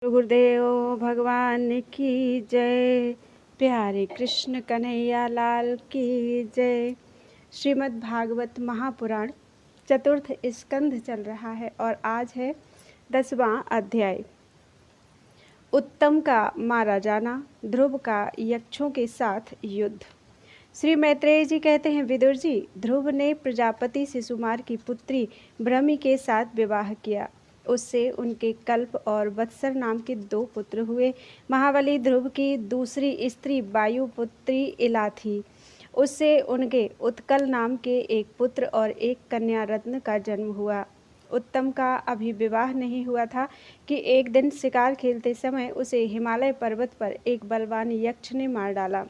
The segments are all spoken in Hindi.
गुरुदेव भगवान की जय। प्यारे कृष्ण कन्हैया लाल की जय। श्रीमद् भागवत महापुराण चतुर्थ स्कंध चल रहा है और आज है 10वां अध्याय। उत्तम का मारा जाना, ध्रुव का यक्षों के साथ युद्ध। श्री मैत्रेय जी कहते हैं, विदुर जी, ध्रुव ने प्रजापति शिशुमार की पुत्री ब्रह्मी के साथ विवाह किया। उससे उनके कल्प और वत्सर नाम के 2 पुत्र हुए। महाबली ध्रुव की दूसरी स्त्री वायु पुत्री इला थी। उससे उनके उत्कल नाम के एक पुत्र और एक कन्या रत्न का जन्म हुआ। उत्तम का अभी विवाह नहीं हुआ था कि एक दिन शिकार खेलते समय उसे हिमालय पर्वत पर एक बलवान यक्ष ने मार डाला।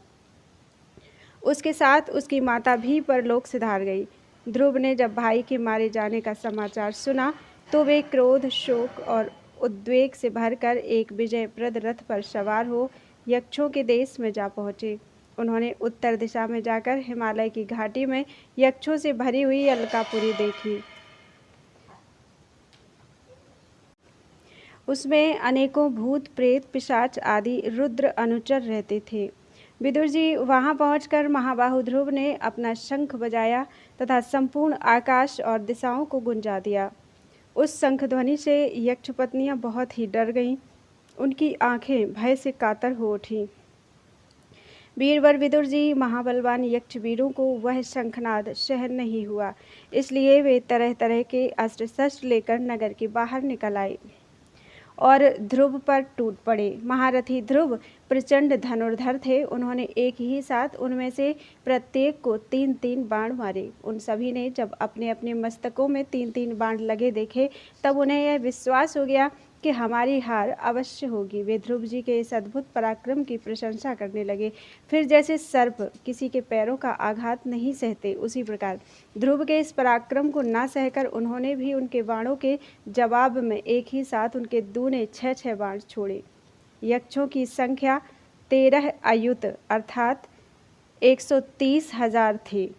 उसके साथ उसकी माता भी परलोक सिधार गई। ध्रुव ने जब भाई के मारे जाने का समाचार सुना तो वे क्रोध, शोक और उद्वेग से भरकर एक विजयप्रद रथ पर सवार हो यक्षों के देश में जा पहुँचे। उन्होंने उत्तर दिशा में जाकर हिमालय की घाटी में यक्षों से भरी हुई अलकापुरी देखी। उसमें अनेकों भूत, प्रेत, पिशाच आदि रुद्र अनुचर रहते थे। विदुर जी, वहां पहुंचकर महाबाहु ध्रुव ने अपना शंख बजाया तथा संपूर्ण आकाश और दिशाओं को गुंजा दिया। उस शंख ध्वनि से यक्ष पत्नियां बहुत ही डर गईं। उनकी आंखें भय से कातर हो उठीं। वीरवर विदुर जी, महाबलवान यक्ष वीरों को वह शंखनाद सहन नहीं हुआ, इसलिए वे तरह तरह के अस्त्र शस्त्र लेकर नगर के बाहर निकल आए और ध्रुव पर टूट पड़े। महारथी ध्रुव प्रचंड धनुर्धर थे। उन्होंने एक ही साथ उनमें से प्रत्येक को 3-3 बाण मारे। उन सभी ने जब अपने अपने मस्तकों में 3-3 बाण लगे देखे तब उन्हें यह विश्वास हो गया कि हमारी हार अवश्य होगी। वे ध्रुव जी के इस अद्भुत पराक्रम की प्रशंसा करने लगे। फिर जैसे सर्प किसी के पैरों का आघात नहीं सहते, उसी प्रकार ध्रुव के इस पराक्रम को ना सहकर उन्होंने भी उनके बाणों के जवाब में एक ही साथ उनके दूने 6-6 बाण छोड़े। यक्षों की संख्या 13 अयुत अर्थात 130,000 थी।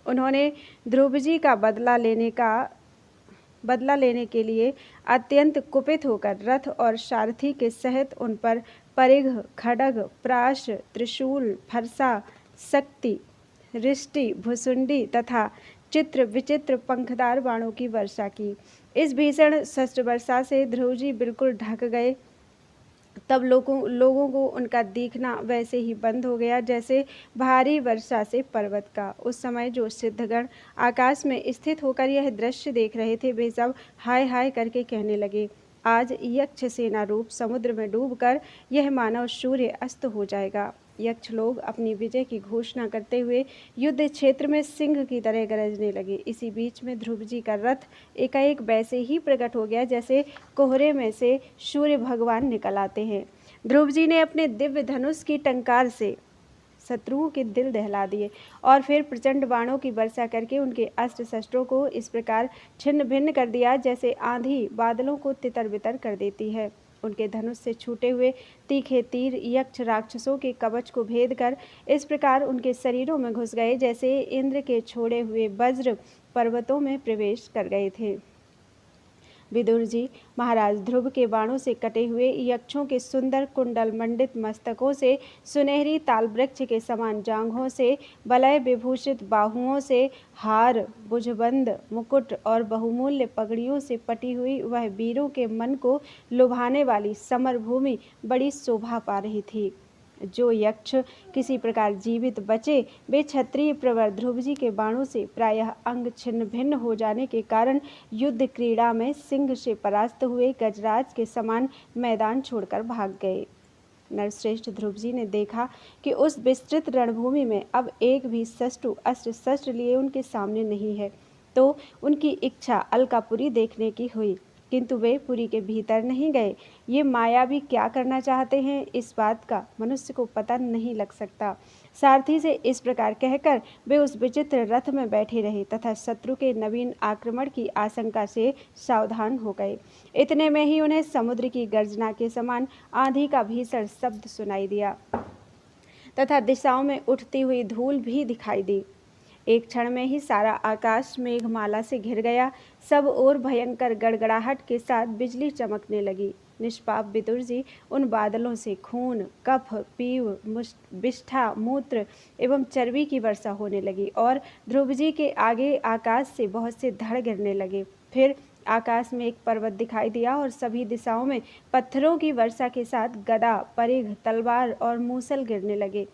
उन्होंने ध्रुव जी का बदला लेने के लिए अत्यंत कुपित होकर रथ और सारथी के सहित उन पर परिघ, खड्ग, प्राश, त्रिशूल, फरसा, शक्ति, रिष्टि, भुसुंडी तथा चित्र विचित्र पंखदार बाणों की वर्षा की। इस भीषण शस्त्र वर्षा से ध्रुव जी बिल्कुल ढक गए। तब लोगों को उनका दिखना वैसे ही बंद हो गया जैसे भारी वर्षा से पर्वत का। उस समय जो सिद्धगण आकाश में स्थित होकर यह दृश्य देख रहे थे, वे सब हाय हाय करके कहने लगे, आज यक्ष सेना रूप समुद्र में डूबकर यह मानव सूर्य अस्त हो जाएगा। यक्ष लोग अपनी विजय की घोषणा करते हुए युद्ध क्षेत्र में सिंह की तरह गरजने लगे। इसी बीच में ध्रुव जी का रथ एकाएक वैसे ही प्रकट हो गया जैसे कोहरे में से सूर्य भगवान निकल आते हैं। ध्रुव जी ने अपने दिव्य धनुष की टंकार से शत्रुओं के दिल दहला दिए और फिर प्रचंड बाणों की वर्षा करके उनके अस्त्र शस्त्रों को इस प्रकार छिन्न भिन्न कर दिया जैसे आंधी बादलों को तितर बितर कर देती है। उनके धनुष से छूटे हुए तीखे तीर यक्ष राक्षसों के कवच को भेद कर इस प्रकार उनके शरीरों में घुस गए जैसे इंद्र के छोड़े हुए वज्र पर्वतों में प्रवेश कर गए थे। विदुर जी, महाराज ध्रुव के बाणों से कटे हुए यक्षों के सुंदर कुंडल मंडित मस्तकों से, सुनहरी तालवृक्ष के समान जांघों से, वलय विभूषित बाहुओं से, हार, भुजबंद, मुकुट और बहुमूल्य पगड़ियों से पटी हुई वह वीरों के मन को लुभाने वाली समर भूमि बड़ी शोभा पा रही थी। जो यक्ष किसी प्रकार जीवित बचे, वे क्षत्रिय प्रवर ध्रुव जी के बाणों से प्रायः अंग छिन्न भिन्न हो जाने के कारण युद्ध क्रीड़ा में सिंह से परास्त हुए गजराज के समान मैदान छोड़कर भाग गए। नरश्रेष्ठ ध्रुव जी ने देखा कि उस विस्तृत रणभूमि में अब एक भी शत्रु अस्त्र शस्त्र लिए उनके सामने नहीं है, तो उनकी इच्छा अलकापुरी देखने की हुई, किंतु वे पुरी के भीतर नहीं गए। ये मायावी क्या करना चाहते हैं, इस बात का मनुष्य को पता नहीं लग सकता। सारथी से इस प्रकार कहकर वे उस विचित्र रथ में बैठे रहे तथा शत्रु के नवीन आक्रमण की आशंका से सावधान हो गए। इतने में ही उन्हें समुद्र की गर्जना के समान आंधी का भीषण शब्द सुनाई दिया तथा दिशाओं में उठती हुई धूल भी दिखाई दी। एक क्षण में ही सारा आकाश मेघमाला से घिर गया। सब ओर भयंकर गड़गड़ाहट के साथ बिजली चमकने लगी। निष्पाप विदुर जी, उन बादलों से खून, कफ, पीव, विष्ठा, मूत्र एवं चर्बी की वर्षा होने लगी और ध्रुव जी के आगे आकाश से बहुत से धड़ गिरने लगे। फिर आकाश में एक पर्वत दिखाई दिया और सभी दिशाओं में पत्थरों की वर्षा के साथ गदा, परिघ, तलवार और मूसल गिरने लगे।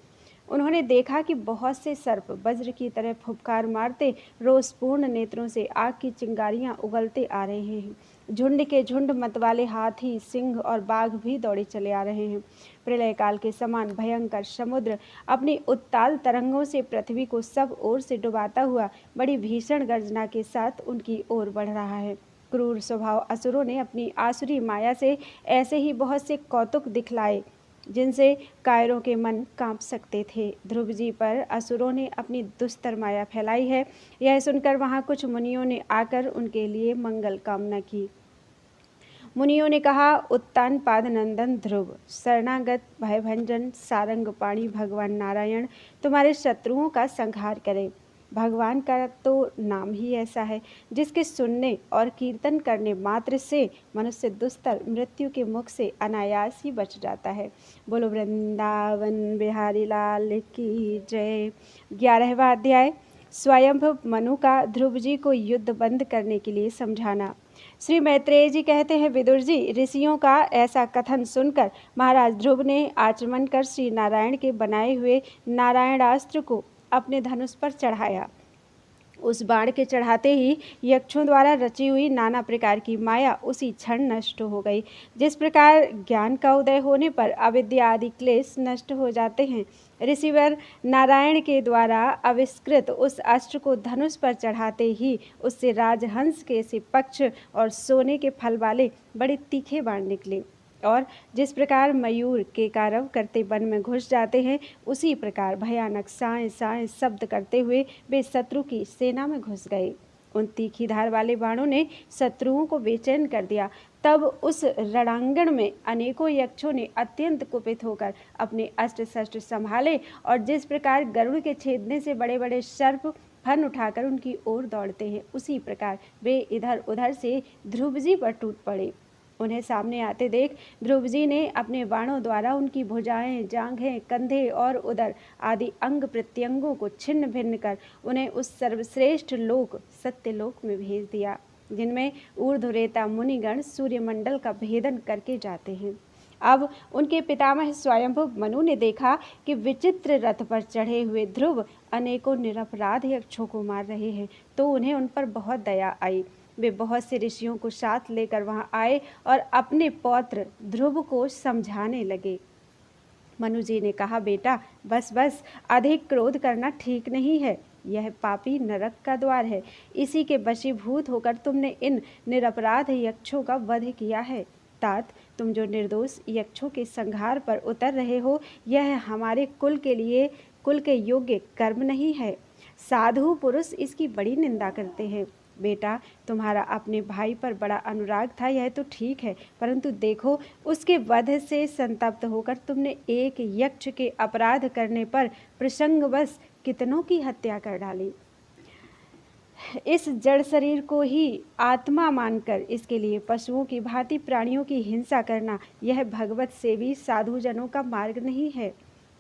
उन्होंने देखा कि बहुत से सर्प वज्र की तरह फुफकार मारते रोषपूर्ण नेत्रों से आग की चिंगारियां उगलते आ रहे हैं। झुंड के झुंड मतवाले हाथी, सिंह और बाघ भी दौड़े चले आ रहे हैं। प्रलय काल के समान भयंकर समुद्र अपनी उत्ताल तरंगों से पृथ्वी को सब ओर से डुबाता हुआ बड़ी भीषण गर्जना के साथ उनकी ओर बढ़ रहा है। क्रूर स्वभाव असुरों ने अपनी आसुरी माया से ऐसे ही बहुत से कौतुक दिखलाए जिनसे कायरों के मन कांप सकते थे। ध्रुव जी पर असुरों ने अपनी दुस्तर माया फैलाई है। यह सुनकर वहां कुछ मुनियों ने आकर उनके लिए मंगल कामना की। मुनियों ने कहा, उत्तान पाद नंदन ध्रुव, शरणागत भयभंजन सारंग पाणी भगवान नारायण तुम्हारे शत्रुओं का संहार करे। भगवान का तो नाम ही ऐसा है जिसके सुनने और कीर्तन करने मात्र से मनुष्य दुस्तर मृत्यु के मुख से अनायास ही बच जाता है। बोलो वृंदावन बिहारी लाल की जय। 11वां अध्याय, स्वयंभु मनु का ध्रुव जी को युद्ध बंद करने के लिए समझाना। श्री मैत्रेय जी कहते हैं, विदुर जी, ऋषियों का ऐसा कथन सुनकर महाराज ध्रुव ने आचमन कर श्री नारायण के बनाए हुए नारायणास्त्र को अपने धनुष पर चढ़ाया। उस बाण के चढ़ाते ही यक्षों द्वारा रची हुई नाना प्रकार की माया उसी क्षण नष्ट हो गई। जिस प्रकार ज्ञान का उदय होने पर अविद्या आदि क्लेश नष्ट हो जाते हैं, ऋषिवर नारायण के द्वारा आविष्कृत उस अस्त्र को धनुष पर चढ़ाते ही उससे राजहंस के से पक्ष और सोने के फल वाले बड़े तीखे बाण निकले और जिस प्रकार मयूर के कारव करते वन में घुस जाते हैं, उसी प्रकार भयानक साएं साएं शब्द करते हुए वे शत्रु की सेना में घुस गए। उन तीखी धार वाले बाणों ने शत्रुओं को बेचैन कर दिया। तब उस रणांगण में अनेकों यक्षों ने अत्यंत कुपित होकर अपने अस्त्र शस्त्र संभाले और जिस प्रकार गरुड़ के छेदने से बड़े बड़े सर्प फन उठाकर उनकी ओर दौड़ते हैं, उसी प्रकार वे इधर उधर से ध्रुव जी पर टूट पड़े। उन्हें सामने आते देख ध्रुव जी ने अपने बाणों द्वारा उनकी भुजाएं, जांघें, कंधे और उदर आदि अंग प्रत्यंगों को छिन्न भिन्न कर उन्हें उस सर्वश्रेष्ठ लोक सत्यलोक में भेज दिया, जिनमें ऊर्ध्वरेता मुनिगण सूर्यमंडल का भेदन करके जाते हैं। अब उनके पितामह स्वयंभु मनु ने देखा कि विचित्र रथ पर चढ़े हुए ध्रुव अनेकों निरपराध यक्षों को मार रहे हैं, तो उन्हें उन पर बहुत दया आई। वे बहुत से ऋषियों को साथ लेकर वहां आए और अपने पौत्र ध्रुव को समझाने लगे। मनु जी ने कहा, बेटा बस बस, अधिक क्रोध करना ठीक नहीं है। यह पापी नरक का द्वार है। इसी के वशीभूत होकर तुमने इन निरपराध यक्षों का वध किया है। तात, तुम जो निर्दोष यक्षों के संहार पर उतर रहे हो, यह हमारे कुल के योग्य कर्म नहीं है। साधु पुरुष इसकी बड़ी निंदा करते हैं। बेटा, तुम्हारा अपने भाई पर बड़ा अनुराग था, यह तो ठीक है, परंतु देखो, उसके वध से संतप्त होकर तुमने एक यक्ष के अपराध करने पर प्रसंगवश कितनों की हत्या कर डाली। इस जड़ शरीर को ही आत्मा मानकर इसके लिए पशुओं की भांति प्राणियों की हिंसा करना, यह भगवत सेवी साधुजनों का मार्ग नहीं है।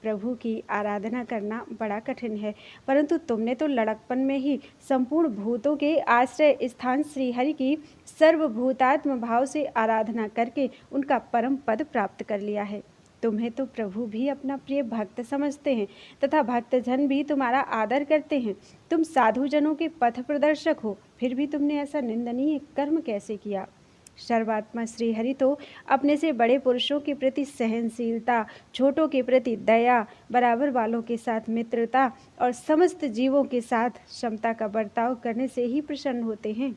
प्रभु की आराधना करना बड़ा कठिन है, परंतु तुमने तो लड़कपन में ही संपूर्ण भूतों के आश्रय स्थान श्रीहरि की सर्वभूतात्म भाव से आराधना करके उनका परम पद प्राप्त कर लिया है। तुम्हें तो प्रभु भी अपना प्रिय भक्त समझते हैं तथा भक्तजन भी तुम्हारा आदर करते हैं। तुम साधुजनों के पथ प्रदर्शक हो, फिर भी तुमने ऐसा निंदनीय कर्म कैसे किया। सर्वात्मा श्रीहरि तो अपने से बड़े पुरुषों के प्रति सहनशीलता, छोटों के प्रति दया, बराबर वालों के साथ मित्रता और समस्त जीवों के साथ समता का बर्ताव करने से ही प्रसन्न होते हैं।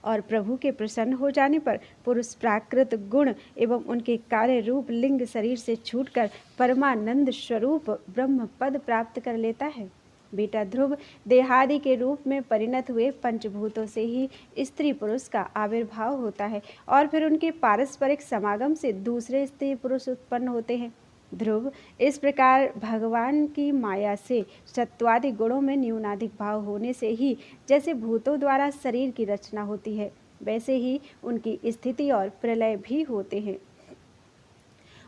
और प्रभु के प्रसन्न हो जाने पर पुरुष प्राकृत गुण एवं उनके कार्य रूप लिंग शरीर से छूटकर परमानंद स्वरूप ब्रह्म पद प्राप्त कर लेता है। बेटा ध्रुव, देहादि के रूप में परिणत हुए पंचभूतों से ही स्त्री पुरुष का आविर्भाव होता है और फिर उनके पारस्परिक समागम से दूसरे स्त्री पुरुष उत्पन्न होते हैं। ध्रुव, इस प्रकार भगवान की माया से सत्वादि गुणों में न्यूनाधिक भाव होने से ही जैसे भूतों द्वारा शरीर की रचना होती है, वैसे ही उनकी स्थिति और प्रलय भी होते हैं।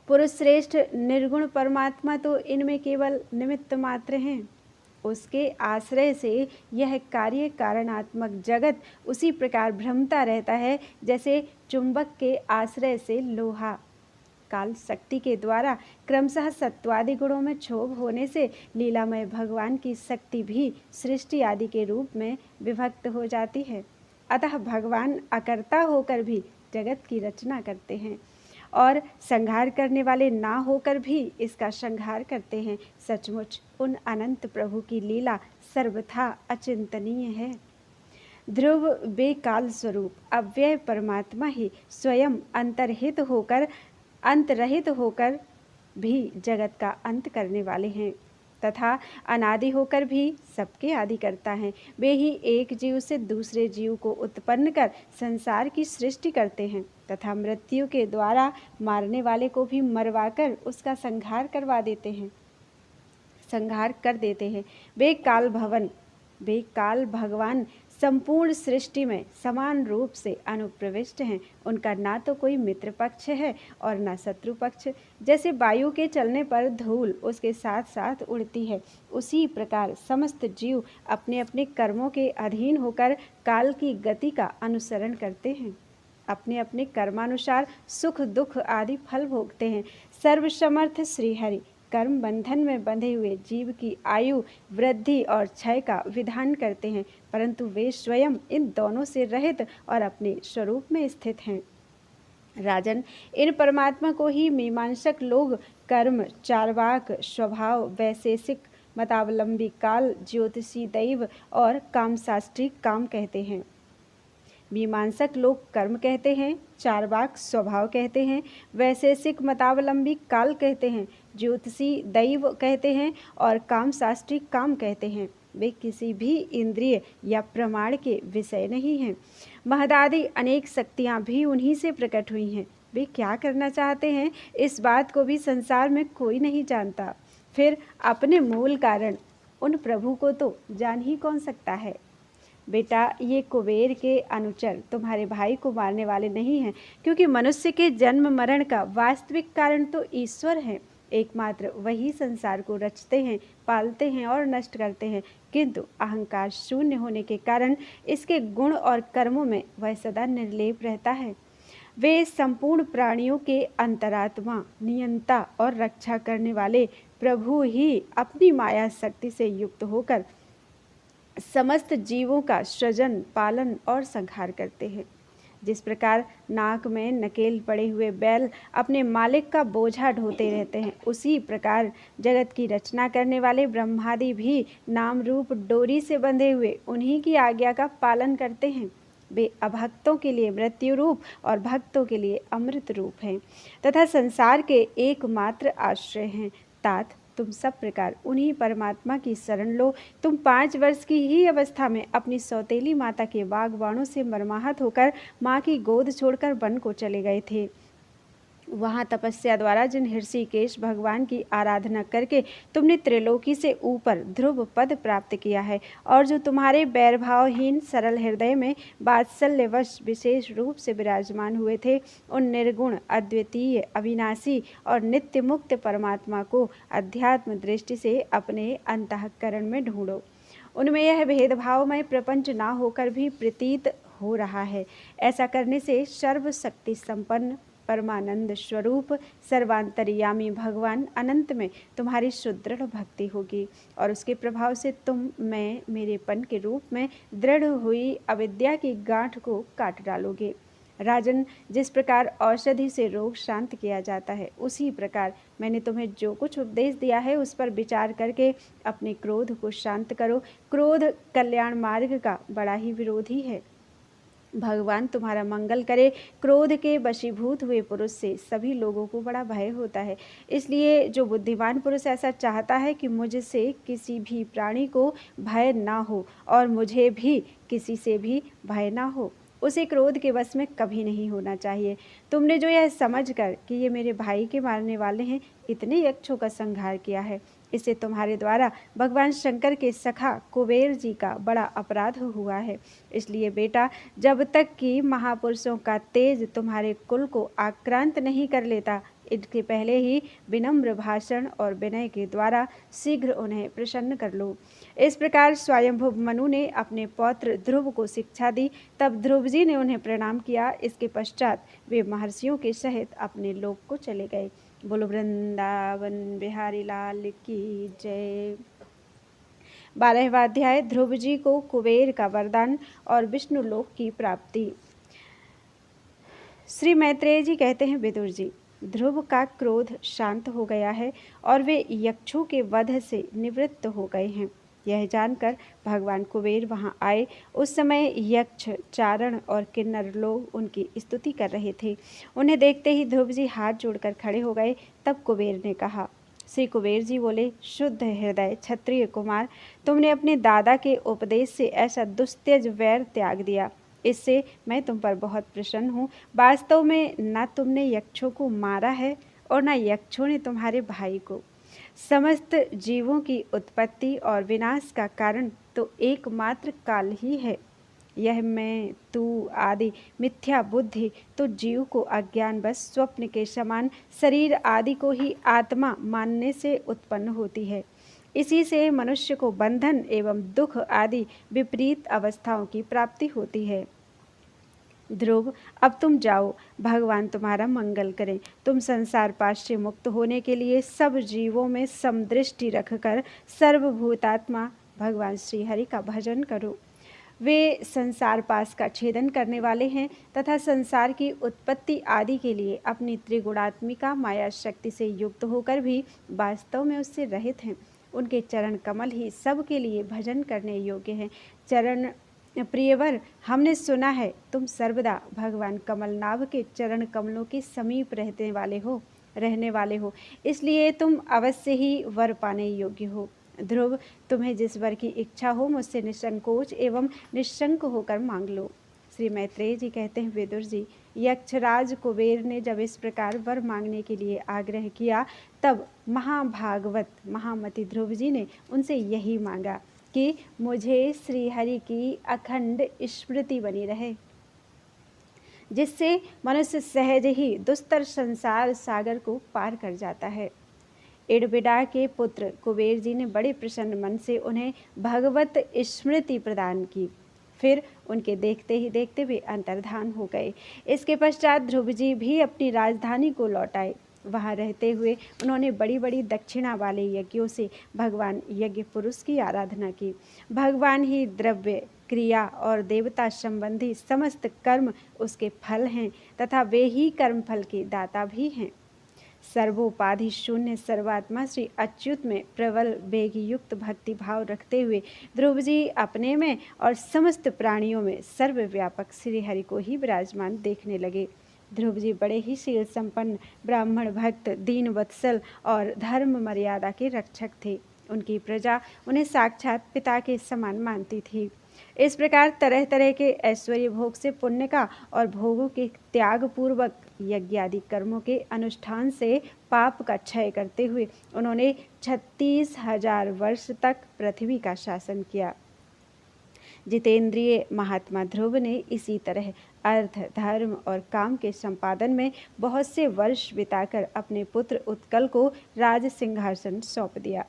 पुरुष श्रेष्ठ निर्गुण परमात्मा तो इनमें केवल निमित्त मात्र हैं। उसके आश्रय से यह कार्य कारणात्मक जगत उसी प्रकार भ्रमता रहता है जैसे चुंबक के आश्रय से लोहा। काल शक्ति के द्वारा क्रमशः सत्वादि गुणों में क्षोभ होने से लीलामय भगवान की शक्ति भी सृष्टि आदि के रूप में विभक्त हो जाती है। अतः भगवान अकर्ता होकर भी जगत की रचना करते हैं और संहार करने वाले ना होकर भी इसका संहार करते हैं। सचमुच उन अनंत प्रभु की लीला सर्वथा अचिंतनीय है। ध्रुव बेकाल स्वरूप अव्यय परमात्मा ही स्वयं अंतरहित होकर भी जगत का अंत करने वाले हैं तथा अनादि होकर भी सबके आदि करता है। वे ही एक जीव से दूसरे जीव को उत्पन्न कर संसार की सृष्टि करते हैं तथा मृत्यु के द्वारा मारने वाले को भी मरवाकर उसका संहार कर देते हैं। वे काल भगवान संपूर्ण सृष्टि में समान रूप से अनुप्रविष्ट हैं। उनका ना तो कोई मित्र पक्ष है और ना शत्रु पक्ष। जैसे वायु के चलने पर धूल उसके साथ साथ उड़ती है, उसी प्रकार समस्त जीव अपने अपने कर्मों के अधीन होकर काल की गति का अनुसरण करते हैं। अपने अपने कर्मानुसार सुख दुख आदि फल भोगते हैं। सर्वसमर्थ श्रीहरि कर्म बंधन में बंधे हुए जीव की आयु वृद्धि और क्षय का विधान करते हैं, परंतु वे स्वयं इन दोनों से रहित और अपने स्वरूप में स्थित हैं। राजन, इन परमात्मा को ही मीमांसक लोग कर्म, चार्वाक, स्वभाव, वैशेषिक, मतावलंबी काल, ज्योतिषी दैव और कामशास्त्री काम कहते हैं। मीमांसक लोग कर्म कहते हैं, चार्वाक स्वभाव कहते हैं, वैशेषिक मतावलंबी काल कहते हैं, ज्योतिषी दैव कहते हैं और कामशास्त्री काम कहते हैं। वे किसी भी इंद्रिय या प्रमाण के विषय नहीं हैं। महदादि अनेक शक्तियाँ भी उन्हीं से प्रकट हुई हैं। वे क्या करना चाहते हैं इस बात को भी संसार में कोई नहीं जानता। फिर अपने मूल कारण उन प्रभु को तो जान ही कौन सकता है। बेटा, ये कुबेर के अनुचर तुम्हारे भाई को मारने वाले नहीं हैं, क्योंकि मनुष्य के जन्म मरण का वास्तविक कारण तो ईश्वर है। एकमात्र वही संसार को रचते हैं, पालते हैं और नष्ट करते हैं, किंतु अहंकार शून्य होने के कारण इसके गुण और कर्मों में वह सदा निर्लेप रहता है। वे संपूर्ण प्राणियों के अंतरात्मा, नियंता और रक्षा करने वाले प्रभु ही अपनी माया शक्ति से युक्त होकर समस्त जीवों का सृजन, पालन और संहार करते हैं। जिस प्रकार नाक में नकेल पड़े हुए बैल अपने मालिक का बोझा ढोते रहते हैं, उसी प्रकार जगत की रचना करने वाले ब्रह्मादि भी नाम रूप डोरी से बंधे हुए उन्हीं की आज्ञा का पालन करते हैं। वे अभक्तों के लिए मृत्यु रूप और भक्तों के लिए अमृत रूप हैं तथा संसार के एकमात्र आश्रय हैं। तात, तुम सब प्रकार उन्हीं परमात्मा की शरण लो। तुम 5 वर्ष की ही अवस्था में अपनी सौतेली माता के बागबाणों से मर्माहत होकर माँ की गोद छोड़कर वन को चले गए थे। वहाँ तपस्या द्वारा जिन ऋषिकेश भगवान की आराधना करके तुमने त्रिलोकी से ऊपर ध्रुव पद प्राप्त किया है और जो तुम्हारे बैरभावहीन सरल हृदय में वात्सल्यवश विशेष रूप से विराजमान हुए थे, उन निर्गुण, अद्वितीय, अविनाशी और नित्य मुक्त परमात्मा को अध्यात्म दृष्टि से अपने अंतःकरण में ढूंढो। उनमें यह भेदभावमय प्रपंच ना होकर भी प्रतीत हो रहा है। ऐसा करने से सर्वशक्ति संपन्न परमानंद स्वरूप सर्वांतर्यामी भगवान अनंत में तुम्हारी सुदृढ़ भक्ति होगी और उसके प्रभाव से तुम मैं मेरेपन के रूप में दृढ़ हुई अविद्या की गांठ को काट डालोगे। राजन, जिस प्रकार औषधि से रोग शांत किया जाता है, उसी प्रकार मैंने तुम्हें जो कुछ उपदेश दिया है उस पर विचार करके अपने क्रोध को शांत करो। क्रोध कल्याण मार्ग का बड़ा ही विरोधी है। भगवान तुम्हारा मंगल करे। क्रोध के वशीभूत हुए पुरुष से सभी लोगों को बड़ा भय होता है। इसलिए जो बुद्धिमान पुरुष ऐसा चाहता है कि मुझसे किसी भी प्राणी को भय ना हो और मुझे भी किसी से भी भय ना हो, उसे क्रोध के वश में कभी नहीं होना चाहिए। तुमने जो यह समझकर कि ये मेरे भाई के मारने वाले हैं, इतने यक्षों का संहार किया है, इससे तुम्हारे द्वारा भगवान शंकर के सखा कुबेर जी का बड़ा अपराध हुआ है। इसलिए बेटा, जब तक कि महापुरुषों का तेज तुम्हारे कुल को आक्रांत नहीं कर लेता, इसके पहले ही विनम्र भाषण और विनय के द्वारा शीघ्र उन्हें प्रसन्न कर लो। इस प्रकार स्वयंभुव मनु ने अपने पौत्र ध्रुव को शिक्षा दी। तब ध्रुव जी ने उन्हें प्रणाम किया। इसके पश्चात वे महर्षियों के सहित अपने लोक को चले गए। बोलो वृंदावन बिहारी लाल की जय। 12वां अध्याय ध्रुव जी को कुबेर का वरदान और विष्णु लोक की प्राप्ति। श्री मैत्रेय जी कहते हैं, विदुर जी, ध्रुव का क्रोध शांत हो गया है और वे यक्षों के वध से निवृत्त हो गए हैं। यह जानकर भगवान कुबेर वहां आए। उस समय यक्ष, चारण और किन्नर लोग उनकी स्तुति कर रहे थे। उन्हें देखते ही ध्रुव जी हाथ जोड़कर खड़े हो गए। तब कुबेर ने कहा, श्री कुबेर जी बोले, शुद्ध हृदय क्षत्रिय कुमार, तुमने अपने दादा के उपदेश से ऐसा दुस्त्यज वैर त्याग दिया। इससे मैं तुम पर बहुत प्रसन्न हूँ। वास्तव में न तुमने यक्षों को मारा है और न यक्षों ने तुम्हारे भाई को। समस्त जीवों की उत्पत्ति और विनाश का कारण तो एकमात्र काल ही है। यह मैं, तू आदि मिथ्या बुद्धि तो जीव को अज्ञानवश स्वप्न के समान शरीर आदि को ही आत्मा मानने से उत्पन्न होती है। इसी से मनुष्य को बंधन एवं दुख आदि विपरीत अवस्थाओं की प्राप्ति होती है। ध्रुव, अब तुम जाओ, भगवान तुम्हारा मंगल करें। तुम संसार पाश से मुक्त होने के लिए सब जीवों में समदृष्टि रखकर सर्वभूतात्मा भगवान श्री हरि का भजन करो। वे संसार पास का छेदन करने वाले हैं तथा संसार की उत्पत्ति आदि के लिए अपनी त्रिगुणात्मिका माया शक्ति से युक्त होकर भी वास्तव में उससे रहित हैं। उनके चरण कमल ही सबके लिए भजन करने योग्य हैं। चरण प्रियवर, हमने सुना है तुम सर्वदा भगवान कमलनाभ के चरण कमलों के समीप रहने वाले हो, इसलिए तुम अवश्य ही वर पाने योग्य हो। ध्रुव, तुम्हें जिस वर की इच्छा हो मुझसे निसंकोच एवं निशंक होकर मांग लो। श्री मैत्रेय जी कहते हैं, विदुर जी, यक्षराज कुबेर ने जब इस प्रकार वर मांगने के लिए आग्रह किया, तब महाभागवत महामति ध्रुव जी ने उनसे यही मांगा कि मुझे श्री हरि की अखंड स्मृति बनी रहे, जिससे मनुष्य सहज ही दुस्तर संसार सागर को पार कर जाता है। इड़बिडा के पुत्र कुबेर जी ने बड़े प्रसन्न मन से उन्हें भगवत स्मृति प्रदान की। फिर उनके देखते ही देखते वे अंतर्धान हो गए। इसके पश्चात ध्रुव जी भी अपनी राजधानी को लौट आए। वहाँ रहते हुए उन्होंने बड़ी बड़ी दक्षिणा वाले यज्ञों से भगवान यज्ञ पुरुष की आराधना की। भगवान ही द्रव्य, क्रिया और देवता संबंधी समस्त कर्म उसके फल हैं तथा वे ही कर्म फल के दाता भी हैं। सर्वोपाधि शून्य सर्वात्मा श्री अच्युत में प्रबल वेग युक्त भक्ति भाव रखते हुए ध्रुव जी अपने में और समस्त प्राणियों में सर्वव्यापक श्री हरि को ही विराजमान देखने लगे। ध्रुव जी बड़े ही शील संपन्न, ब्राह्मण भक्त, दीन वत्सल और धर्म मर्यादा के रक्षक थे। उनकी प्रजा उन्हें साक्षात पिता के समान मानती थी। इस प्रकार तरह तरह के ऐश्वर्य भोग से पुण्य का और भोगों के त्याग पूर्वक यज्ञादि कर्मों के अनुष्ठान से पाप का क्षय करते हुए उन्होंने 36,000 वर्ष तक पृथ्वी का शासन किया। जितेंद्रिय महात्मा ध्रुव ने इसी तरह अर्थ, धर्म और काम के संपादन में बहुत से वर्ष बिताकर अपने पुत्र उत्कल को राज सिंहासन सौंप दिया।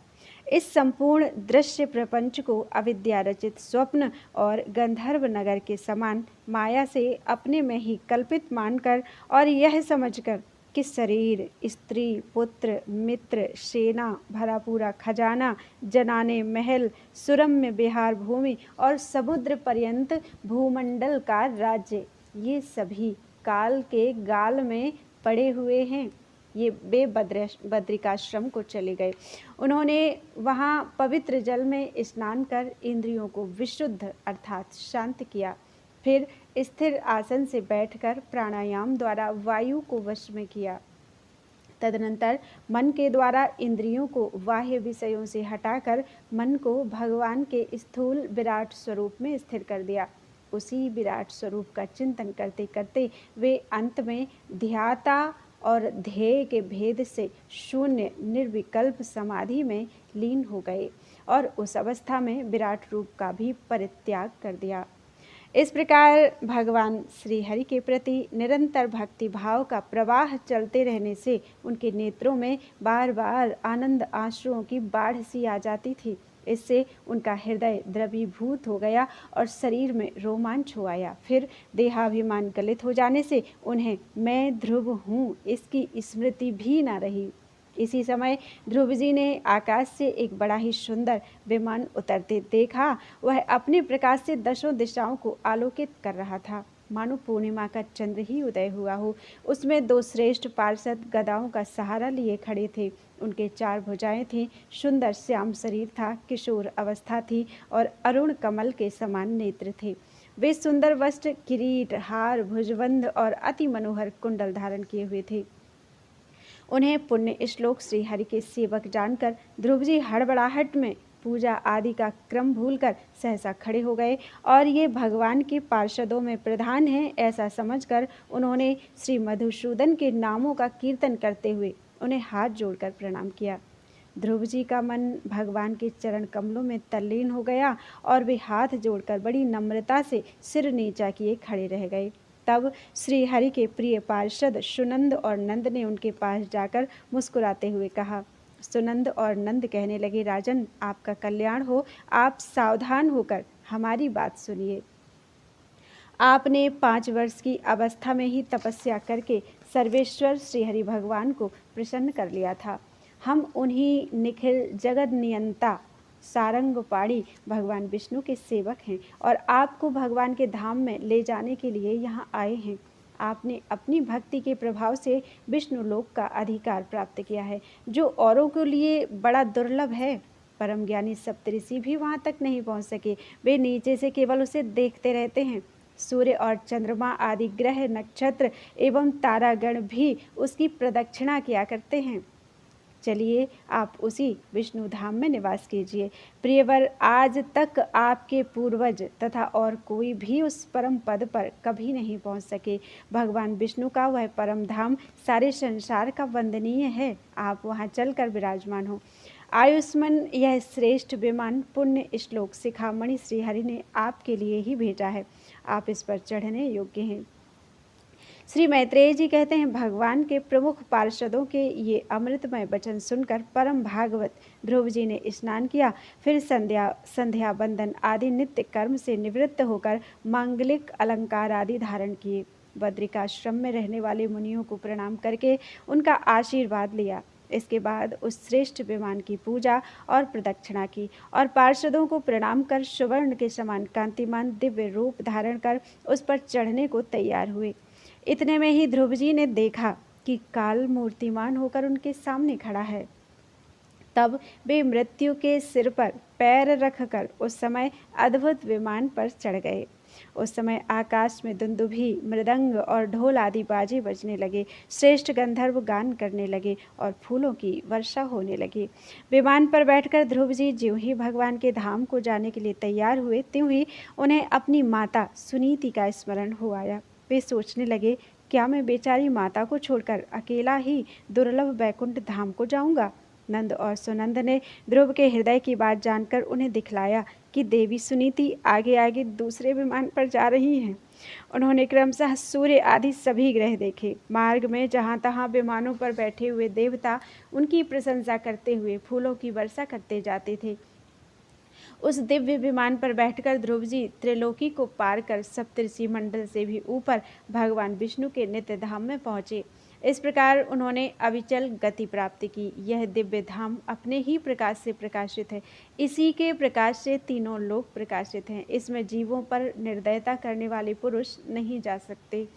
इस संपूर्ण दृश्य प्रपंच को अविद्या रचित स्वप्न और गंधर्व नगर के समान माया से अपने में ही कल्पित मानकर और यह समझकर कि शरीर, स्त्री, पुत्र, मित्र, सेना, भरा पूरा खजाना, जनाने, महल, सुरम्य बिहार भूमि और समुद्र पर्यंत भूमंडल का राज्य, ये सभी काल के गाल में पड़े हुए हैं। ये वे बद्रिकाश्रम को चले गए। उन्होंने वहाँ पवित्र जल में स्नान कर इंद्रियों को विशुद्ध अर्थात शांत किया। फिर स्थिर आसन से बैठकर प्राणायाम द्वारा वायु को वश में किया। तदनंतर मन के द्वारा इंद्रियों को बाह्य विषयों से हटाकर मन को भगवान के स्थूल विराट स्वरूप में स्थिर कर दिया। उसी विराट स्वरूप का चिंतन करते करते वे अंत में ध्याता और ध्येय के भेद से शून्य निर्विकल्प समाधि में लीन हो गए और उस अवस्था में विराट रूप का भी परित्याग कर दिया। इस प्रकार भगवान श्री हरि के प्रति निरंतर भक्ति भाव का प्रवाह चलते रहने से उनके नेत्रों में बार बार आनंद आंसुओं की बाढ़ सी आ जाती थी। इससे उनका हृदय द्रवीभूत हो गया और शरीर में रोमांच हो आया। फिर देहाभिमान गलित हो जाने से उन्हें मैं ध्रुव हूँ इसकी स्मृति भी न रही। इसी समय ध्रुव जी ने आकाश से एक बड़ा ही सुंदर विमान उतरते देखा। वह अपने प्रकाश से दसों दिशाओं को आलोकित कर रहा था, मानो पूर्णिमा का चंद्र ही उदय हुआ हो। उसमें 2 श्रेष्ठ पार्षद गदाओं का सहारा लिए खड़े थे। उनके 4 भुजाएं थीं, सुंदर श्याम शरीर था, किशोर अवस्था थी और अरुण कमल के समान नेत्र थे। वे सुंदर वस्त्र, किरीट, हार, भुजबंध और अति मनोहर कुंडल धारण किए हुए थे। उन्हें पुण्य श्लोक श्री हरि के सेवक जानकर ध्रुव जी हड़बड़ाहट में पूजा आदि का क्रम भूलकर सहसा खड़े हो गए और ये भगवान के पार्षदों में प्रधान हैं ऐसा समझकर उन्होंने श्री मधुसूदन के नामों का कीर्तन करते हुए उन्हें हाथ जोड़कर प्रणाम किया। ध्रुव जी का मन भगवान के चरण कमलों में तल्लीन हो गया और वे हाथ जोड़कर बड़ी नम्रता से सिर नीचा किए खड़े रह गए। तब श्री हरि के प्रिय पार्षद सुनंद और नंद ने उनके पास जाकर मुस्कुराते हुए कहा। सुनंद और नंद कहने लगे, राजन, आपका कल्याण हो, आप सावधान होकर हमारी बात सुनिए। आपने 5 वर्ष की अवस्था में ही तपस्या करके सर्वेश्वर श्री हरि भगवान को प्रसन्न कर लिया था। हम उन्हीं निखिल जगत नियंता सारंगपाणी भगवान विष्णु के सेवक हैं और आपको भगवान के धाम में ले जाने के लिए यहाँ आए हैं। आपने अपनी भक्ति के प्रभाव से विष्णु लोक का अधिकार प्राप्त किया है, जो औरों के लिए बड़ा दुर्लभ है। परम ज्ञानी सप्तऋषि भी वहाँ तक नहीं पहुँच सके, वे नीचे से केवल उसे देखते रहते हैं। सूर्य और चंद्रमा आदि ग्रह, नक्षत्र एवं तारागण भी उसकी प्रदक्षिणा किया करते हैं। चलिए, आप उसी विष्णु धाम में निवास कीजिए। प्रियवर, आज तक आपके पूर्वज तथा और कोई भी उस परम पद पर कभी नहीं पहुंच सके। भगवान विष्णु का वह परम धाम सारे संसार का वंदनीय है। आप वहां चलकर विराजमान हो। आयुष्मान यह श्रेष्ठ विमान पुण्य श्लोक शिखामणि श्रीहरि ने आपके लिए ही भेजा है। आप इस पर चढ़ने योग्य हैं। श्री मैत्रेय जी कहते हैं, भगवान के प्रमुख पार्षदों के ये अमृतमय वचन सुनकर परम भागवत ध्रुव जी ने स्नान किया। फिर संध्या बंदन आदि नित्य कर्म से निवृत्त होकर मांगलिक अलंकार आदि धारण किए। बद्रिकाश्रम में रहने वाले मुनियों को प्रणाम करके उनका आशीर्वाद लिया। इसके बाद उस श्रेष्ठ विमान की पूजा और प्रदक्षिणा की और पार्षदों को प्रणाम कर सुवर्ण के समान कांतिमान दिव्य रूप धारण कर उस पर चढ़ने को तैयार हुए। इतने में ही ध्रुव जी ने देखा कि काल मूर्तिमान होकर उनके सामने खड़ा है। तब वे मृत्यु के सिर पर पैर रखकर उस समय अद्भुत विमान पर चढ़ गए। उस समय आकाश में दुंदुभी, मृदंग और ढोल आदि बाजे बजने लगे। श्रेष्ठ गंधर्व गान करने लगे और फूलों की वर्षा होने लगी। विमान पर बैठकर ध्रुव जी ज्यों ही भगवान के धाम को जाने के लिए तैयार हुए, त्यों ही उन्हें अपनी माता सुनीति का स्मरण हो आया। वे सोचने लगे, क्या मैं बेचारी माता को छोड़कर अकेला ही दुर्लभ वैकुंठ धाम को जाऊंगा? नंद और सुनंद ने ध्रुव के हृदय की बात जानकर उन्हें दिखलाया कि देवी सुनीति आगे आगे दूसरे विमान पर जा रही हैं। उन्होंने क्रमशः सूर्य आदि सभी ग्रह देखे। मार्ग में जहाँ तहाँ विमानों पर बैठे हुए देवता उनकी प्रशंसा करते हुए फूलों की वर्षा करते जाते थे। उस दिव्य विमान पर बैठकर ध्रुव जी त्रिलोकी को पार कर सप्तऋषि मंडल से भी ऊपर भगवान विष्णु के नित्य धाम में पहुँचे। इस प्रकार उन्होंने अविचल गति प्राप्त की। यह दिव्य धाम अपने ही प्रकाश से प्रकाशित है। इसी के प्रकाश से तीनों लोक प्रकाशित हैं। इसमें जीवों पर निर्दयता करने वाले पुरुष नहीं जा सकते।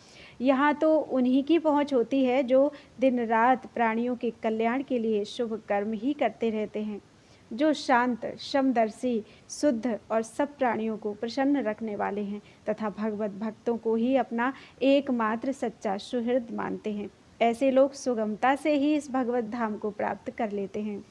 यहाँ तो उन्हीं की पहुँच होती है जो दिन रात प्राणियों के कल्याण के लिए शुभ कर्म ही करते रहते हैं, जो शांत, समदर्शी, शुद्ध और सब प्राणियों को प्रसन्न रखने वाले हैं तथा भगवत भक्तों को ही अपना एकमात्र सच्चा सुहृद मानते हैं। ऐसे लोग सुगमता से ही इस भगवत धाम को प्राप्त कर लेते हैं।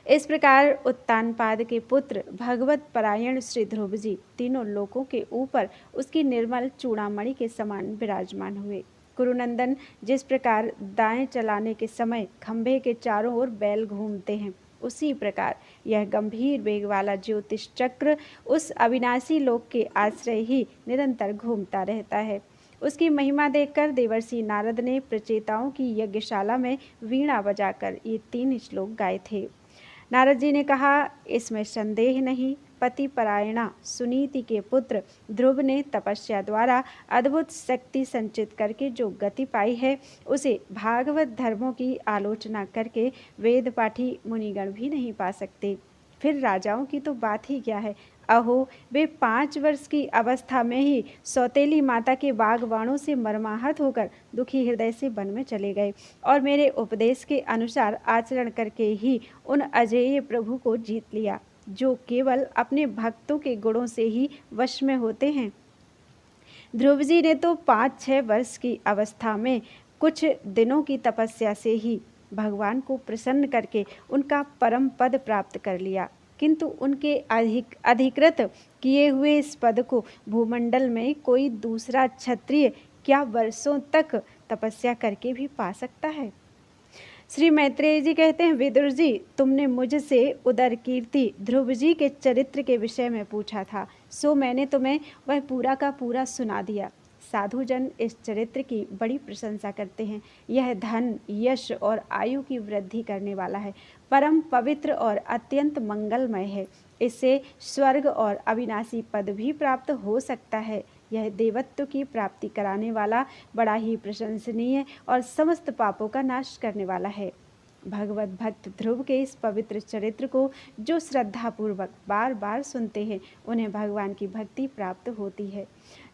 इस प्रकार उत्तानपाद के पुत्र भगवत परायण श्री ध्रुव जी तीनों लोकों के ऊपर उसकी निर्मल चूड़ामणि के समान विराजमान हुए। कुरुनंदन, जिस प्रकार दाएं चलाने के समय खंभे के चारों ओर बैल घूमते हैं, उसी प्रकार यह गंभीर वेग वाला ज्योतिष चक्र उस अविनाशी लोक के आश्रय ही निरंतर घूमता रहता है। उसकी महिमा देखकर देवर्षि नारद ने प्रचेताओं की यज्ञशाला में वीणा बजाकर ये 3 श्लोक गाए थे। नारद जी ने कहा, इसमें संदेह नहीं, पति परायणा सुनीति के पुत्र ध्रुव ने तपस्या द्वारा अद्भुत शक्ति संचित करके जो गति पाई है, उसे भागवत धर्मों की आलोचना करके वेद पाठी मुनिगण भी नहीं पा सकते। फिर राजाओं की तो बात ही क्या है। अहो, वे 5 वर्ष की अवस्था में ही सौतेली माता के बागवाणों से मर्माहत होकर दुखी हृदय से वन में चले गए और मेरे उपदेश के अनुसार आचरण करके ही उन अजेय प्रभु को जीत लिया, जो केवल अपने भक्तों के गुणों से ही वश में होते हैं। ध्रुव जी ने तो 5-6 वर्ष की अवस्था में कुछ दिनों की तपस्या से ही भगवान को प्रसन्न करके उनका परम पद प्राप्त कर लिया, किंतु उनके अधिकृत किए हुए इस पद को भूमंडल में कोई दूसरा क्षत्रिय क्या वर्षों तक तपस्या करके भी पा सकता है। श्री मैत्रेय जी कहते हैं, विदुर जी, तुमने मुझसे उदर कीर्ति ध्रुव जी के चरित्र के विषय में पूछा था, सो मैंने तुम्हें वह पूरा का पूरा सुना दिया। साधुजन इस चरित्र की बड़ी प्रशंसा करते हैं। यह धन, यश और आयु की वृद्धि करने वाला है, परम पवित्र और अत्यंत मंगलमय है। इससे स्वर्ग और अविनाशी पद भी प्राप्त हो सकता है। यह देवत्व की प्राप्ति कराने वाला, बड़ा ही प्रशंसनीय और समस्त पापों का नाश करने वाला है। भगवत भक्त ध्रुव के इस पवित्र चरित्र को जो श्रद्धापूर्वक बार बार सुनते हैं, उन्हें भगवान की भक्ति प्राप्त होती है,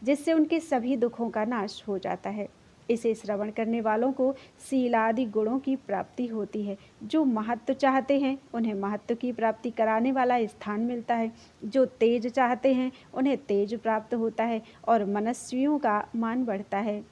जिससे उनके सभी दुखों का नाश हो जाता है। इसे श्रवण करने वालों को शीलादि गुणों की प्राप्ति होती है। जो महत्व चाहते हैं, उन्हें महत्व की प्राप्ति कराने वाला स्थान मिलता है। जो तेज चाहते हैं, उन्हें तेज प्राप्त होता है और मनस्वियों का मान बढ़ता है।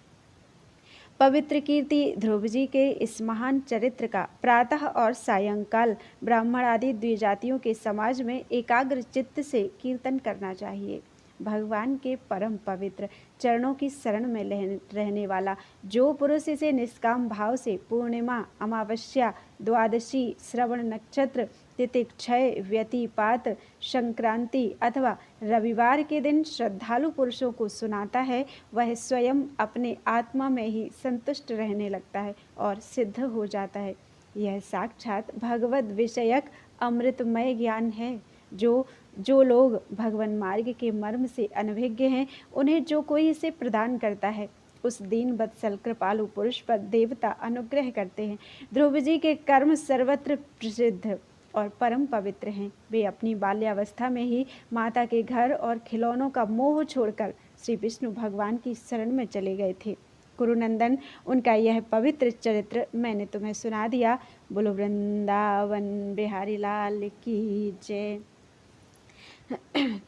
पवित्र कीर्ति ध्रुव जी के इस महान चरित्र का प्रातः और सायंकाल ब्राह्मण आदि द्विजातियों के समाज में एकाग्र चित्त से कीर्तन करना चाहिए। भगवान के परम पवित्र चरणों की शरण में रहने वाला जो पुरुष इसे निष्काम भाव से पूर्णिमा, अमावस्या, द्वादशी, श्रवण नक्षत्र, तिथिक्षय, व्यतिपात, संक्रांति अथवा रविवार के दिन श्रद्धालु पुरुषों को सुनाता है, वह स्वयं अपने आत्मा में ही संतुष्ट रहने लगता है और सिद्ध हो जाता है। यह साक्षात भगवद विषयक अमृतमय ज्ञान है। जो लोग भगवान मार्ग के मर्म से अनभिज्ञ हैं, उन्हें जो कोई इसे प्रदान करता है, उस दीन वत्सल कृपालु पुरुष पर देवता अनुग्रह करते हैं। ध्रुव जी के कर्म सर्वत्र प्रसिद्ध और परम पवित्र हैं। वे अपनी बाल्यावस्था में ही माता के घर और खिलौनों का मोह छोड़कर श्री विष्णु भगवान की शरण में चले गए थे। कुरुनंदन, उनका यह पवित्र चरित्र मैंने तुम्हें सुना दिया। बोलो वृंदावन बिहारी लाल की जय।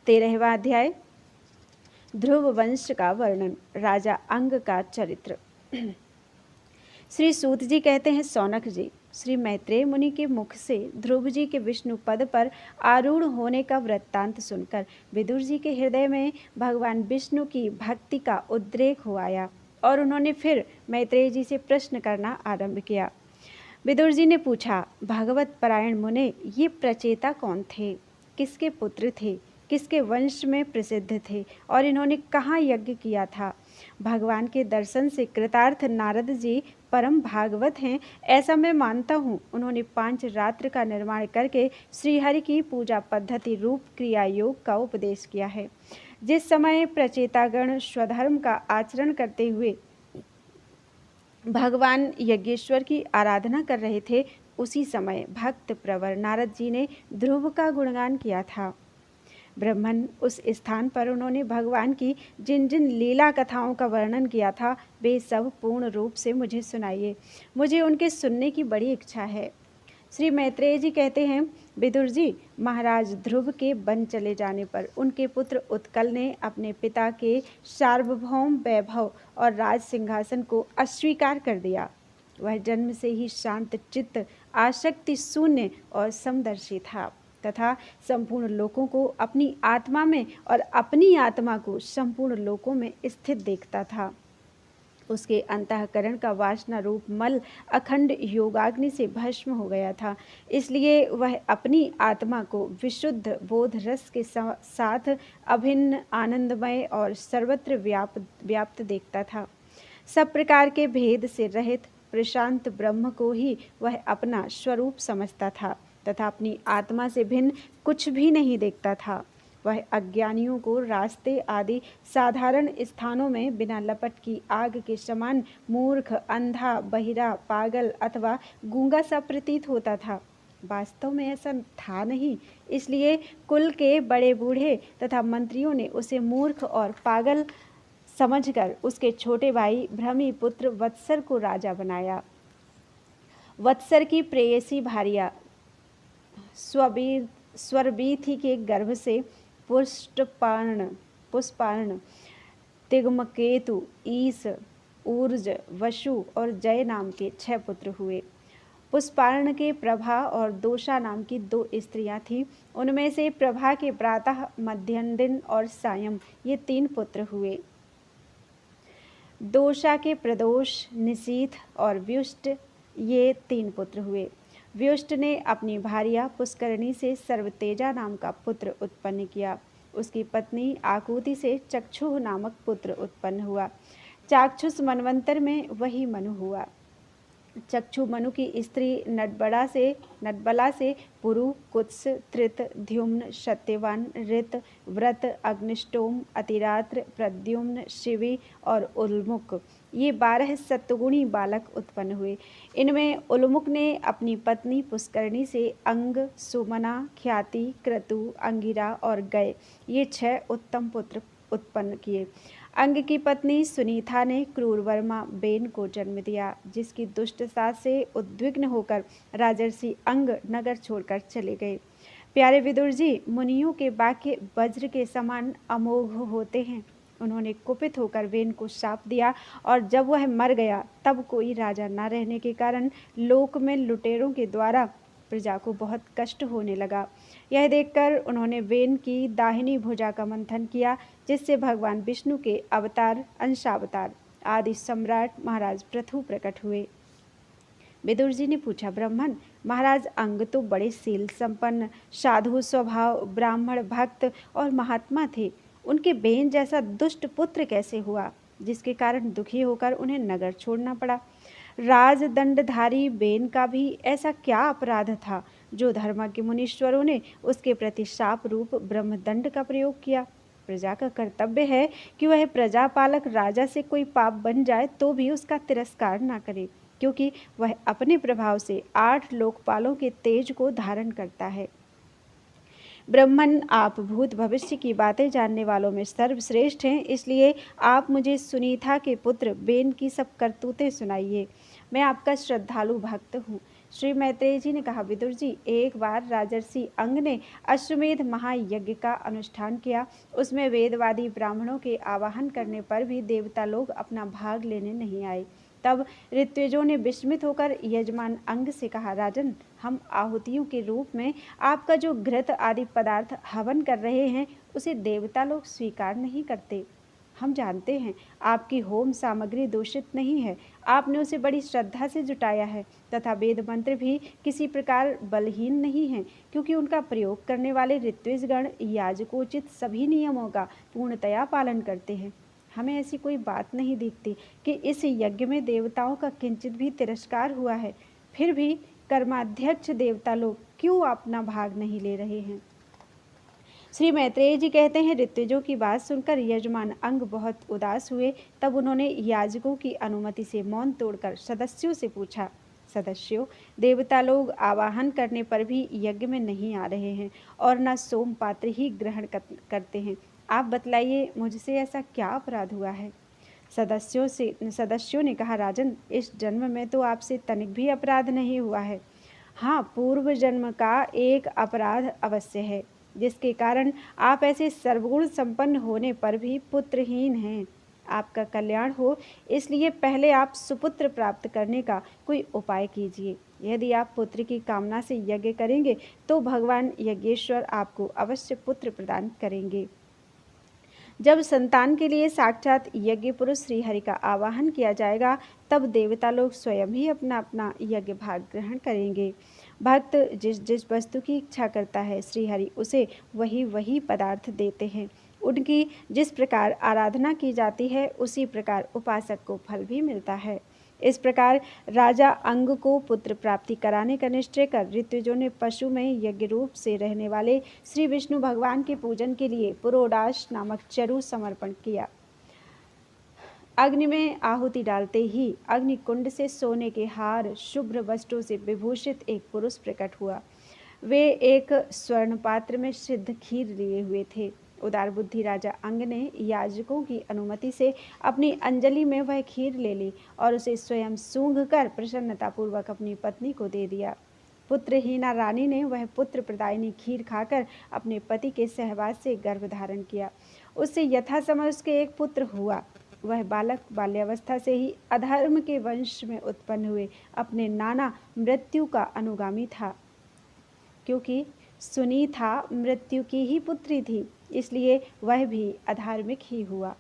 13वां अध्याय, ध्रुव वंश का वर्णन, राजा अंग का चरित्र। श्री सूत जी कहते हैं, सौनक जी, श्री मैत्रेय मुनि के मुख से ध्रुव जी के विष्णु पद पर आरूढ़ होने का वृत्तांत सुनकर विदुर जी के हृदय में भगवान विष्णु की भक्ति का उद्रेक हो आया और उन्होंने फिर मैत्रेय जी से प्रश्न करना आरंभ किया। विदुर जी ने पूछा, भागवत परायण मुने, ये प्रचेता कौन थे? किसके पुत्र थे? किसके वंश में प्रसिद्ध थे और इन्होंने कहाँ यज्ञ किया था? भगवान के दर्शन से कृतार्थ नारद जी परम भागवत हैं, ऐसा मैं मानता हूँ। उन्होंने 5 रात्र का निर्माण करके श्रीहरि की पूजा पद्धति रूप क्रिया योग का उपदेश किया है। जिस समय प्रचेतागण स्वधर्म का आचरण करते हुए भगवान यज्ञेश्वर की आराधना कर रहे थे, उसी समय भक्त प्रवर नारद जी ने ध्रुव का गुणगान किया था। ब्रह्मन, उस स्थान पर उन्होंने भगवान की जिन जिन लीला कथाओं का वर्णन किया था, वे सब पूर्ण रूप से मुझे सुनाइए। मुझे उनके सुनने की बड़ी इच्छा है। श्री मैत्रेय जी कहते हैं, विदुर जी, महाराज ध्रुव के वन चले जाने पर उनके पुत्र उत्कल ने अपने पिता के सार्वभौम वैभव और राज सिंहासन को अस्वीकार कर दिया। वह जन्म से ही शांत चित्त, आसक्ति शून्य और समदर्शी था तथा संपूर्ण लोकों को अपनी आत्मा में और अपनी आत्मा को संपूर्ण लोकों में स्थित देखता था। उसके अंतःकरण का वासना रूप मल अखंड योगाग्नि से भस्म हो गया था। इसलिए वह अपनी आत्मा को विशुद्ध बोध रस के साथ अभिन्न, आनंदमय और सर्वत्र व्याप्त देखता था। सब प्रकार के भेद से रहित प्रशांत ब्रह्म को ही वह अपना स्वरूप समझता था तथा अपनी आत्मा से भिन्न कुछ भी नहीं देखता था। वह अज्ञानियों को रास्ते आदि साधारण स्थानों में बिना लपट की आग के समान मूर्ख, अंधा, बहिरा, पागल अथवा गूंगा सा प्रतीत होता था। वास्तव में ऐसा था नहीं, इसलिए कुल के बड़े बूढ़े तथा मंत्रियों ने उसे मूर्ख और पागल समझकर उसके छोटे भाई भ्रमी पुत्र वत्सर को राजा बनाया। वत्सर की प्रेयसी भार्या स्वरबीथि के गर्भ से पुष्पार्ण, तिग्मकेतु, ईश, ऊर्ज, वसु और जय नाम के 6 पुत्र हुए। पुष्पार्ण के प्रभा और दोषा नाम की 2 स्त्रियां थीं। उनमें से प्रभा के प्रातः, मध्याह्न दिन और सायं ये 3 पुत्र हुए। दोषा के प्रदोष, निशीथ और व्युष्ट ये 3 पुत्र हुए। व्युष्ट ने अपनी भार्या पुष्करणी से सर्वतेजा नाम का पुत्र उत्पन्न किया। उसकी पत्नी आकुति से चक्षु नामक पुत्र उत्पन्न हुआ। चाक्षुष मनवंतर में वही मनु हुआ। चक्षु मनु की स्त्री नटबला से पुरु, कुत्स, त्रित, द्युम्न, सत्यवान, ऋत, व्रत, अग्निष्टोम, अतिरात्र, प्रद्युम्न, शिवी और उल्मुक ये 12 सत्वगुणी बालक उत्पन्न हुए। इनमें उल्मुक ने अपनी पत्नी पुष्करणी से अंग, सुमना, ख्याति, क्रतु, अंगिरा और गय ये 6 उत्तम पुत्र उत्पन्न किए। अंग की पत्नी सुनीता ने क्रूरवर्मा बेन को जन्म दिया, जिसकी दुष्टता से उद्विग्न होकर राजर्षि अंग नगर छोड़कर चले गए। प्यारे विदुर जी, मुनियों के वाक्य वज्र के समान अमोघ होते हैं। उन्होंने कुपित होकर वेन को शाप दिया और जब वह मर गया तब कोई राजा न रहने के कारण लोक में लुटेरों के द्वारा प्रजा को बहुत कष्ट होने लगा। यह देखकर उन्होंने वेन की दाहिनी भुजा का मंथन किया, जिससे भगवान विष्णु के अवतार, अंशावतार आदि सम्राट महाराज पृथु प्रकट हुए। विदुर जी ने पूछा, ब्राह्मण, महाराज अंग तो बड़े शील संपन्न, साधु स्वभाव, ब्राह्मण भक्त और महात्मा थे। उनके बेन जैसा दुष्ट पुत्र कैसे हुआ, जिसके कारण दुखी होकर उन्हें नगर छोड़ना पड़ा? राजदंडधारी बेन का भी ऐसा क्या अपराध था जो धर्म के मुनीश्वरों ने उसके प्रति शाप रूप ब्रह्मदंड का प्रयोग किया? प्रजा का कर्तव्य है कि वह प्रजापालक राजा से कोई पाप बन जाए तो भी उसका तिरस्कार ना करे, क्योंकि वह अपने प्रभाव से 8 लोकपालों के तेज को धारण करता है। ब्राह्मण, आप भूत भविष्य की बातें जानने वालों में सर्वश्रेष्ठ हैं, इसलिए आप मुझे सुनीता के पुत्र बेन की सब करतूतें सुनाइए। मैं आपका श्रद्धालु भक्त हूँ। श्री मैत्रेय जी ने कहा, विदुर जी, एक बार राजर्षि अंग ने अश्वमेध महायज्ञ का अनुष्ठान किया। उसमें वेदवादी ब्राह्मणों के आवाहन करने पर भी देवता लोग अपना भाग लेने नहीं आए। तब ऋत्विजों ने विस्मित होकर यजमान अंग से कहा, राजन, हम आहुतियों के रूप में आपका जो घृत आदि पदार्थ हवन कर रहे हैं उसे देवता लोग स्वीकार नहीं करते। हम जानते हैं आपकी होम सामग्री दूषित नहीं है, आपने उसे बड़ी श्रद्धा से जुटाया है तथा वेद मंत्र भी किसी प्रकार बलहीन नहीं है, क्योंकि उनका प्रयोग करने वाले ऋत्विजगण याजकोचित सभी नियमों का पूर्णतया पालन करते हैं। हमें ऐसी कोई बात नहीं दिखती कि इस यज्ञ में देवताओं का किंचित भी तिरस्कार हुआ है। फिर भी कर्माध्यक्ष देवता लोग क्यों अपना भाग नहीं ले रहे हैं? श्री मैत्रेय जी कहते हैं, ऋत्विजों की बात सुनकर यजमान अंग बहुत उदास हुए। तब उन्होंने याजकों की अनुमति से मौन तोड़कर सदस्यों से पूछा, सदस्यों, देवता लोग आवाहन करने पर भी यज्ञ में नहीं आ रहे हैं और न सोम पात्र ही ग्रहण करते हैं। आप बतलाइए, मुझसे ऐसा क्या अपराध हुआ है? सदस्यों ने कहा, राजन, इस जन्म में तो आपसे तनिक भी अपराध नहीं हुआ है। हाँ, पूर्व जन्म का एक अपराध अवश्य है, जिसके कारण आप ऐसे सर्वगुण संपन्न होने पर भी पुत्रहीन हैं। आपका कल्याण हो, इसलिए पहले आप सुपुत्र प्राप्त करने का कोई उपाय कीजिए। यदि आप पुत्र की कामना से यज्ञ करेंगे तो भगवान यज्ञेश्वर आपको अवश्य पुत्र प्रदान करेंगे। जब संतान के लिए साक्षात यज्ञ पुरुष श्रीहरि का आवाहन किया जाएगा, तब देवता लोग स्वयं ही अपना अपना यज्ञ भाग ग्रहण करेंगे। भक्त जिस जिस वस्तु की इच्छा करता है, श्रीहरि उसे वही वही पदार्थ देते हैं। उनकी जिस प्रकार आराधना की जाती है, उसी प्रकार उपासक को फल भी मिलता है। इस प्रकार राजा अंग को पुत्र प्राप्ति कराने का निश्चय कर ऋत्विजों ने पशु में यज्ञ रूप से रहने वाले श्री विष्णु भगवान के पूजन के लिए पुरोडाश नामक चरु समर्पण किया। अग्नि में आहुति डालते ही अग्नि कुंड से सोने के हार शुभ्र वस्त्रों से विभूषित एक पुरुष प्रकट हुआ। वे एक स्वर्ण पात्र में सिद्ध खीर लिए हुए थे। उदार बुद्धि राजा अंग ने याजकों की अनुमति से अपनी अंजलि में वह खीर ले ली और उसे स्वयं सूंघकर प्रसन्नतापूर्वक अपनी पत्नी को दे दिया। पुत्रहीना रानी ने वह पुत्र प्रदायिनी खीर खाकर अपने पति के सहवास से गर्भ धारण किया। उससे यथासमय उसके एक पुत्र हुआ। वह बालक बाल्यावस्था से ही अधर्म के वंश में उत्पन्न हुए अपने नाना मृत्यु का अनुगामी था। क्योंकि सुनीता मृत्यु की ही पुत्री थी, इसलिए वह भी अधार्मिक ही हुआ।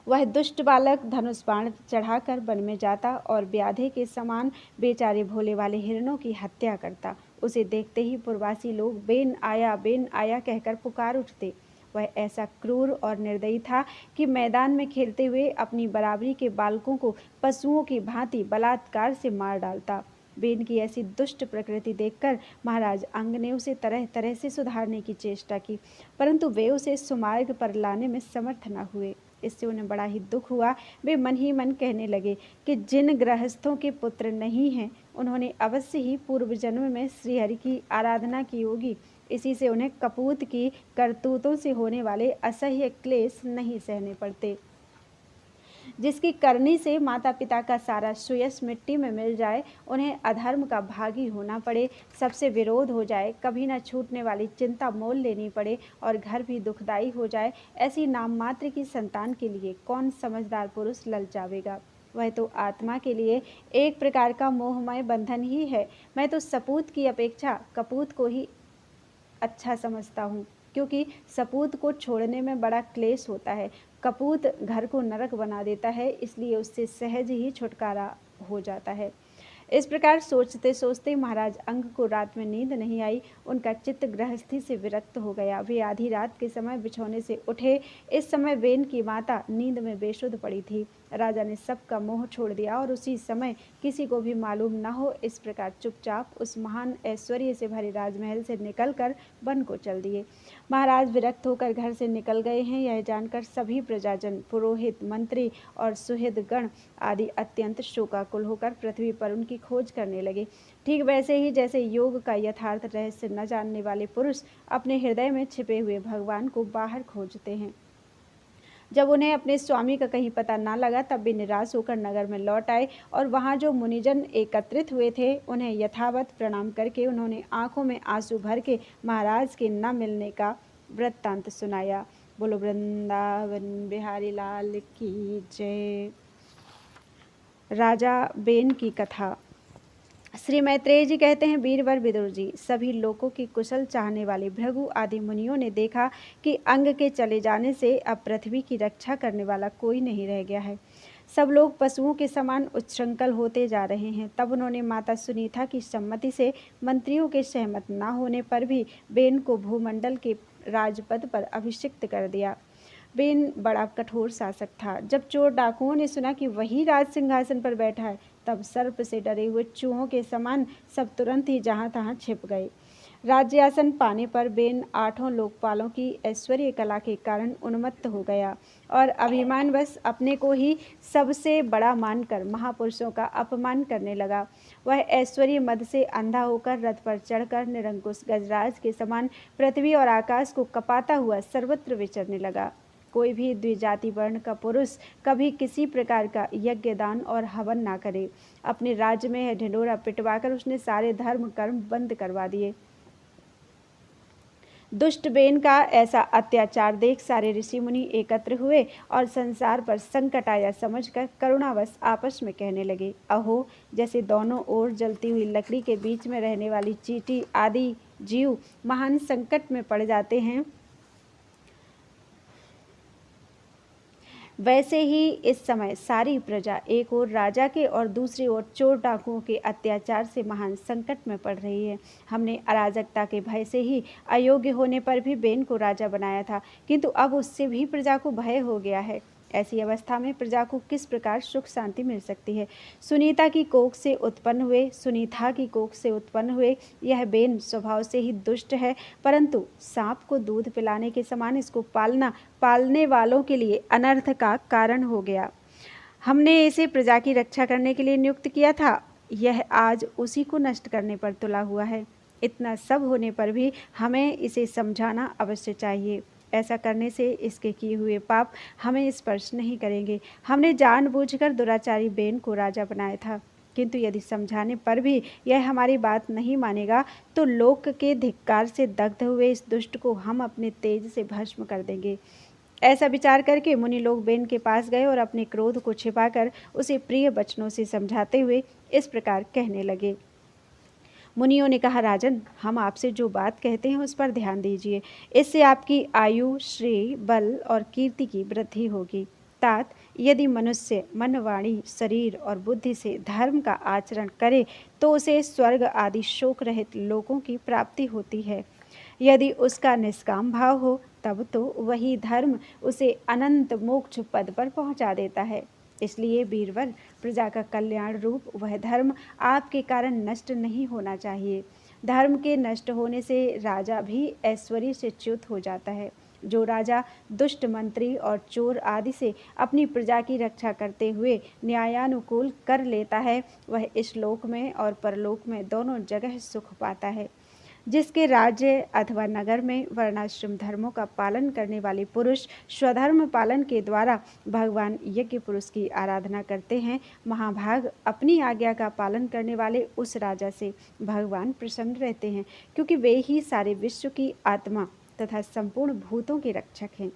वह दुष्ट बालक धनुष बाण चढ़ाकर वन में जाता और व्याधे के समान बेचारे भोले वाले हिरणों की हत्या करता। उसे देखते ही पुरवासी लोग बेन आया कहकर पुकार उठते। वह ऐसा क्रूर और निर्दयी था कि मैदान में खेलते हुए अपनी बराबरी के बालकों को पशुओं की भांति बलात्कार से मार डालता। बेन की ऐसी दुष्ट प्रकृति देखकर महाराज अंग ने उसे तरह तरह से सुधारने की चेष्टा की, परंतु वे उसे सुमार्ग पर लाने में समर्थ न हुए। इससे उन्हें बड़ा ही दुख हुआ। वे मन ही मन कहने लगे कि जिन गृहस्थों के पुत्र नहीं हैं, उन्होंने अवश्य ही पूर्व जन्म में श्रीहरि की आराधना की होगी। इसी से उन्हें कपूत की करतूतों से होने वाले असह्य क्लेश नहीं सहने पड़ते। जिसकी करनी से माता पिता का सारा सुयश मिट्टी में मिल जाए, उन्हें अधर्म का भागी होना पड़े, सबसे विरोध हो जाए, कभी न छूटने वाली चिंता मोल लेनी पड़े और घर भी दुखदायी हो जाए, ऐसी नाम मात्र की संतान के लिए कौन समझदार पुरुष ललचावेगा। वह तो आत्मा के लिए एक प्रकार का मोहमय बंधन ही है। मैं तो सपूत की अपेक्षा कपूत को ही अच्छा समझता हूँ, क्योंकि सपूत को छोड़ने में बड़ा क्लेश होता है। कपूत घर को नरक बना देता है, इसलिए उससे सहज ही छुटकारा हो जाता है। इस प्रकार सोचते सोचते महाराज अंग को रात में नींद नहीं आई। उनका चित्त गृहस्थी से विरक्त हो गया। वे आधी रात के समय बिछौने से उठे। इस समय वेन की माता नींद में बेसुध पड़ी थी। राजा ने सबका मोह छोड़ दिया और उसी समय किसी को भी मालूम न हो इस प्रकार चुपचाप उस महान ऐश्वर्य से भरे राजमहल से निकलकर वन को चल दिए। महाराज विरक्त होकर घर से निकल गए हैं, यह जानकर सभी प्रजाजन, पुरोहित, मंत्री और सुहृद गण आदि अत्यंत शोकाकुल होकर पृथ्वी पर उनकी खोज करने लगे। ठीक वैसे ही जैसे योग का यथार्थ रहस्य न जानने वाले पुरुष अपने हृदय में छिपे हुए भगवान को बाहर खोजते हैं। जब उन्हें अपने स्वामी का कहीं पता ना लगा, तब वे निराश होकर नगर में लौट आए और वहां जो मुनिजन एकत्रित हुए थे, उन्हें यथावत प्रणाम करके उन्होंने आंखों में आंसू भर के महाराज के न मिलने का वृत्तांत सुनाया। बोलो वृंदावन बिहारी लाल की जय। राजा बेन की कथा। श्री मैत्रेय जी कहते हैं, वीरवर विदुर जी, सभी लोगों की कुशल चाहने वाले भृगु आदि मुनियों ने देखा कि अंग के चले जाने से अब पृथ्वी की रक्षा करने वाला कोई नहीं रह गया है। सब लोग पशुओं के समान उच्छृंखल होते जा रहे हैं। तब उन्होंने माता सुनीता की सम्मति से मंत्रियों के सहमत न होने पर भी बेन को भूमंडल के राजपद पर अभिषिक्त कर दिया। बेन बड़ा कठोर शासक था। जब चोर डाकुओं ने सुना कि वही राज सिंहासन पर बैठा है, तब सर्प से डरे हुए चूहों के समान सब तुरंत ही जहाँ तहाँ छिप गए। राज्यासन पाने पर बेन 8 लोकपालों की ऐश्वर्य कला के कारण उन्मत्त हो गया और अभिमानवश अपने को ही सबसे बड़ा मानकर महापुरुषों का अपमान करने लगा। वह ऐश्वर्य मद से अंधा होकर रथ पर चढ़कर निरंकुश गजराज के समान पृथ्वी और आकाश को कपाता हुआ सर्वत्र विचरने लगा। कोई भी द्विजाति वर्ण का पुरुष कभी किसी प्रकार का यज्ञ दान और हवन ना करे। अपने राज्य में ढिंढोरा पिटवाकर उसने सारे धर्म कर्म बंद करवा दिए। दुष्ट बेन का ऐसा अत्याचार देख सारे ऋषि मुनि एकत्र हुए और संसार पर संकट आया समझकर करुणावश आपस में कहने लगे, अहो, जैसे दोनों ओर जलती हुई लकड़ी के बीच में रहने वाली चींटी आदि जीव महान संकट में पड़ जाते हैं, वैसे ही इस समय सारी प्रजा एक ओर राजा के और दूसरी ओर चोर डाकुओं के अत्याचार से महान संकट में पड़ रही है। हमने अराजकता के भय से ही अयोग्य होने पर भी बेन को राजा बनाया था, किंतु अब उससे भी प्रजा को भय हो गया है। ऐसी अवस्था में प्रजा को किस प्रकार सुख शांति मिल सकती है। सुनीता की कोख से उत्पन्न हुए, सुनीता की कोख से उत्पन्न हुए यह बेन स्वभाव से ही दुष्ट है, परंतु सांप को दूध पिलाने के समान इसको पालना पालने वालों के लिए अनर्थ का कारण हो गया। हमने इसे प्रजा की रक्षा करने के लिए नियुक्त किया था, यह आज उसी को नष्ट करने पर तुला हुआ है। इतना सब होने पर भी हमें इसे समझाना अवश्य चाहिए। ऐसा करने से इसके किए हुए पाप हमें स्पर्श नहीं करेंगे। हमने जानबूझकर दुराचारी बेन को राजा बनाया था, किंतु यदि समझाने पर भी यह हमारी बात नहीं मानेगा तो लोक के धिक्कार से दग्ध हुए इस दुष्ट को हम अपने तेज से भस्म कर देंगे। ऐसा विचार करके मुनि लोग बेन के पास गए और अपने क्रोध को छिपाकर उसे प्रिय वचनों से समझाते हुए इस प्रकार कहने लगे। मुनियों ने कहा, राजन, हम आपसे जो बात कहते हैं उस पर ध्यान दीजिए। इससे आपकी आयु, श्रेय, बल और कीर्ति की वृद्धि होगी। तात, यदि मनुष्य मन, वाणी, शरीर और बुद्धि से धर्म का आचरण करे तो उसे स्वर्ग आदि शोक रहित लोकों की प्राप्ति होती है। यदि उसका निष्काम भाव हो तब तो वही धर्म उसे अनंत मोक्ष पद पर पहुंचा देता है। इसलिए वीरवर, प्रजा का कल्याण रूप वह धर्म आपके कारण नष्ट नहीं होना चाहिए। धर्म के नष्ट होने से राजा भी ऐश्वर्य से च्युत हो जाता है। जो राजा दुष्ट मंत्री और चोर आदि से अपनी प्रजा की रक्षा करते हुए न्यायानुकूल कर लेता है, वह इस लोक में और परलोक में दोनों जगह सुख पाता है। जिसके राज्य अथवा नगर में वर्णाश्रम धर्मों का पालन करने वाले पुरुष स्वधर्म पालन के द्वारा भगवान यज्ञ पुरुष की आराधना करते हैं, महाभाग अपनी आज्ञा का पालन करने वाले उस राजा से भगवान प्रसन्न रहते हैं, क्योंकि वे ही सारे विश्व की आत्मा तथा संपूर्ण भूतों के रक्षक हैं।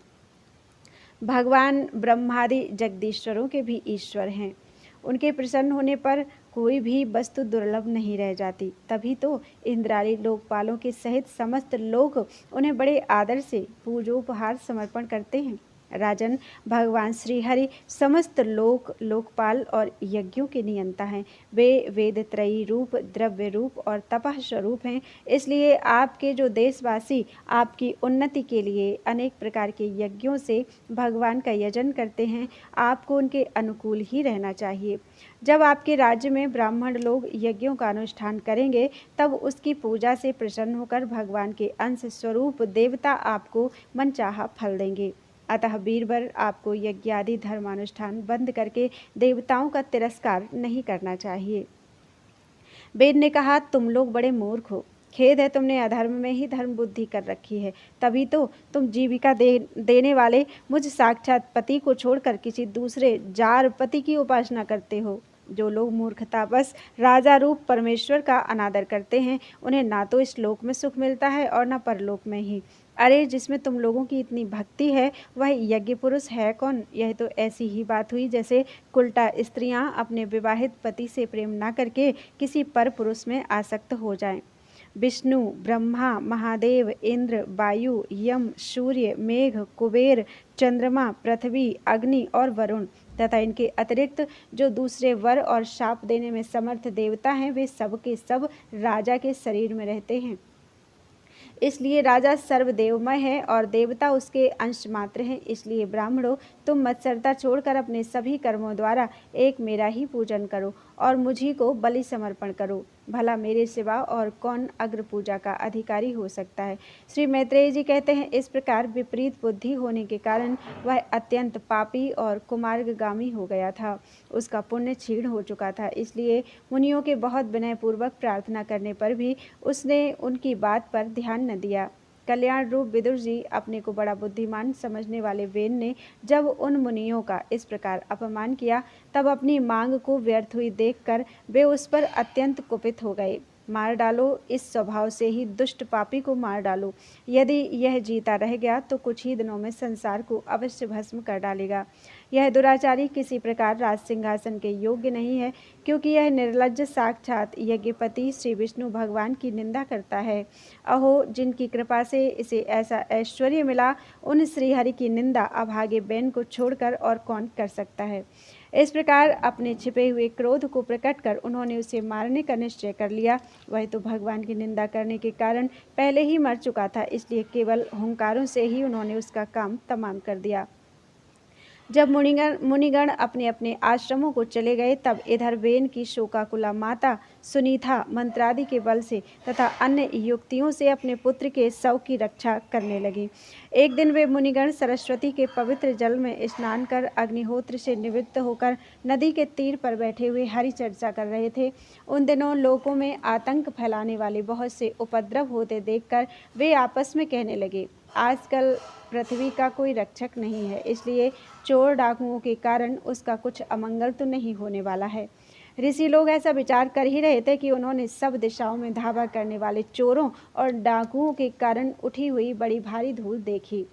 भगवान ब्रह्मादि जगदीश्वरों के भी ईश्वर हैं। उनके प्रसन्न होने पर कोई भी वस्तु दुर्लभ नहीं रह जाती। तभी तो इंद्राणी लोकपालों के सहित समस्त लोग उन्हें बड़े आदर से पूजोपहार समर्पण करते हैं। राजन, भगवान श्री हरि समस्त लोकपाल और यज्ञों के नियंता हैं। वे वेद त्रयी रूप, द्रव्य रूप और तपः स्वरूप हैं। इसलिए आपके जो देशवासी आपकी उन्नति के लिए अनेक प्रकार के यज्ञों से भगवान का यजन करते हैं, आपको उनके अनुकूल ही रहना चाहिए। जब आपके राज्य में ब्राह्मण लोग यज्ञों का अनुष्ठान करेंगे, तब उसकी पूजा से प्रसन्न होकर भगवान के अंश स्वरूप देवता आपको मनचाहा फल देंगे। अतः वीरवर, आपको यज्ञ आदि धर्मानुष्ठान बंद करके देवताओं का तिरस्कार नहीं करना चाहिए। वेद ने कहा, तुम लोग बड़े मूर्ख हो। खेद है, तुमने अधर्म में ही धर्म बुद्धि कर रखी है। तभी तो तुम जीविका देने वाले मुझ साक्षात पति को छोड़कर किसी दूसरे जार पति की उपासना करते हो। जो लोग मूर्खतावश राजा रूप परमेश्वर का अनादर करते हैं, उन्हें ना तो इस लोक में सुख मिलता है और न परलोक में ही। अरे, जिसमें तुम लोगों की इतनी भक्ति है वह यज्ञ पुरुष है कौन? यह तो ऐसी ही बात हुई जैसे कुलटा स्त्रियां अपने विवाहित पति से प्रेम न करके किसी पर पुरुष में आसक्त हो जाएं। विष्णु, ब्रह्मा, महादेव, इंद्र, वायु, यम, सूर्य, मेघ, कुबेर, चंद्रमा, पृथ्वी, अग्नि और वरुण तथा इनके अतिरिक्त जो दूसरे वर और शाप देने में समर्थ देवता हैं, वे सब के सब राजा के शरीर में रहते हैं। इसलिए राजा सर्वदेवमय है और देवता उसके अंश मात्र हैं। इसलिए ब्राह्मणों, तुम मत्सरता छोड़कर अपने सभी कर्मों द्वारा एक मेरा ही पूजन करो और मुझी को बलि समर्पण करो। भला मेरे सिवा और कौन अग्र पूजा का अधिकारी हो सकता है। श्री मैत्रेय जी कहते हैं, इस प्रकार विपरीत बुद्धि होने के कारण वह अत्यंत पापी और कुमार्गगामी हो गया था। उसका पुण्य क्षीण हो चुका था। इसलिए मुनियों के बहुत विनयपूर्वक प्रार्थना करने पर भी उसने उनकी बात पर ध्यान न दिया। कल्याण रूप विदुर जी, अपने को बड़ा बुद्धिमान समझने वाले वेन ने जब उन मुनियों का इस प्रकार अपमान किया, तब अपनी मांग को व्यर्थ हुई देखकर वे उस पर अत्यंत कुपित हो गए। मार डालो, इस स्वभाव से ही दुष्ट पापी को मार डालो। यदि यह जीता रह गया तो कुछ ही दिनों में संसार को अवश्य भस्म कर डालेगा। यह दुराचारी किसी प्रकार राज सिंहासन के योग्य नहीं है, क्योंकि यह निर्लज्ज साक्षात यज्ञपति श्री विष्णु भगवान की निंदा करता है। अहो, जिनकी कृपा से इसे ऐसा ऐश्वर्य मिला, उन श्रीहरि की निंदा अभागे बहन को छोड़कर और कौन कर सकता है। इस प्रकार अपने छिपे हुए क्रोध को प्रकट कर उन्होंने उसे मारने का निश्चय कर लिया। वह तो भगवान की निंदा करने के कारण पहले ही मर चुका था, इसलिए केवल हुंकारों से ही उन्होंने उसका काम तमाम कर दिया। जब मुनिगण अपने अपने आश्रमों को चले गए, तब इधर वेन की शोकाकुला माता सुनीता मंत्रादि के बल से तथा अन्य युक्तियों से अपने पुत्र के शव की रक्षा करने लगी। एक दिन वे मुनिगण सरस्वती के पवित्र जल में स्नान कर अग्निहोत्र से निवृत्त होकर नदी के तीर पर बैठे हुए हरि चर्चा कर रहे थे। उन दिनों लोगों में आतंक फैलाने वाले बहुत से उपद्रव होते देखकर वे आपस में कहने लगे, आजकल पृथ्वी का कोई रक्षक नहीं है, इसलिए चोर डाकुओं के कारण उसका कुछ अमंगल तो नहीं होने वाला है। ऋषि लोग ऐसा विचार कर ही रहे थे कि उन्होंने सब दिशाओं में धावा करने वाले चोरों और डाकुओं के कारण उठी हुई बड़ी भारी धूल देखी।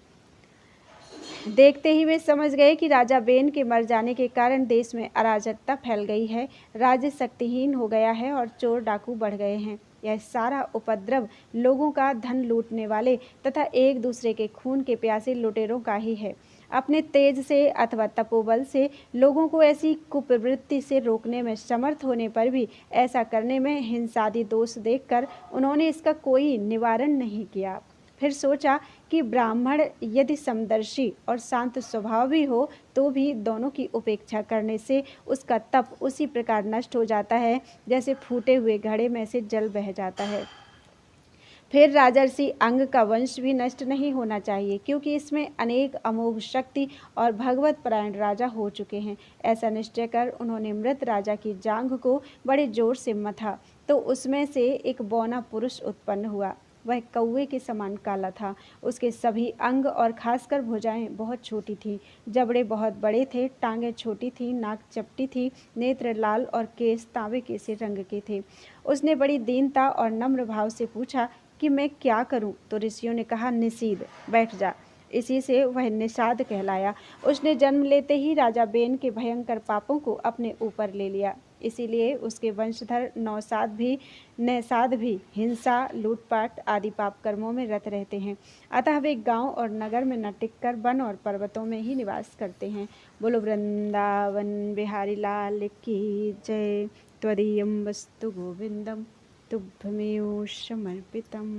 देखते ही वे समझ गए कि राजा बेन के मर जाने के कारण देश में अराजकता फैल गई है, राज्य शक्तिहीन हो गया है और चोर डाकू बढ़ गए हैं। यह सारा उपद्रव लोगों का धन लूटने वाले तथा एक दूसरे के खून के प्यासे लुटेरों का ही है। अपने तेज से अथवा तपोबल से लोगों को ऐसी कुप्रवृत्ति से रोकने में समर्थ होने पर भी ऐसा करने में हिंसादि दोष देखकर उन्होंने इसका कोई निवारण नहीं किया। फिर सोचा कि ब्राह्मण यदि समदर्शी और शांत स्वभाव भी हो, तो भी दोनों की उपेक्षा करने से उसका तप उसी प्रकार नष्ट हो जाता है जैसे फूटे हुए घड़े में से जल बह जाता है। फिर राजर्षि अंग का वंश भी नष्ट नहीं होना चाहिए, क्योंकि इसमें अनेक अमोघ शक्ति और भगवत परायण राजा हो चुके हैं। ऐसा निश्चय कर उन्होंने मृत राजा की जांघ को बड़े जोर से मथा, तो उसमें से एक बौना पुरुष उत्पन्न हुआ। वह कौवे के समान काला था। उसके सभी अंग और खासकर भुजाएं बहुत छोटी थीं, जबड़े बहुत बड़े थे, टांगें छोटी थीं, नाक चपटी थी, नेत्र लाल और केस तांबे के से रंग के थे। उसने बड़ी दीनता और नम्र भाव से पूछा कि मैं क्या करूं? तो ऋषियों ने कहा, निषीद, बैठ जा। इसी से वह निषाद कहलाया। उसने जन्म लेते ही राजा बेन के भयंकर पापों को अपने ऊपर ले लिया। इसीलिए उसके वंशधर नौसाद भी हिंसा, लूटपाट आदि पाप कर्मों में रत रहते हैं। अतः वे गांव और नगर में न टिककर वन और पर्वतों में ही निवास करते हैं। बोलो वृंदावन बिहारी लाल की जय। त्वदीयं वस्तु गोविंदम तुभ्यमेव समर्पितम्।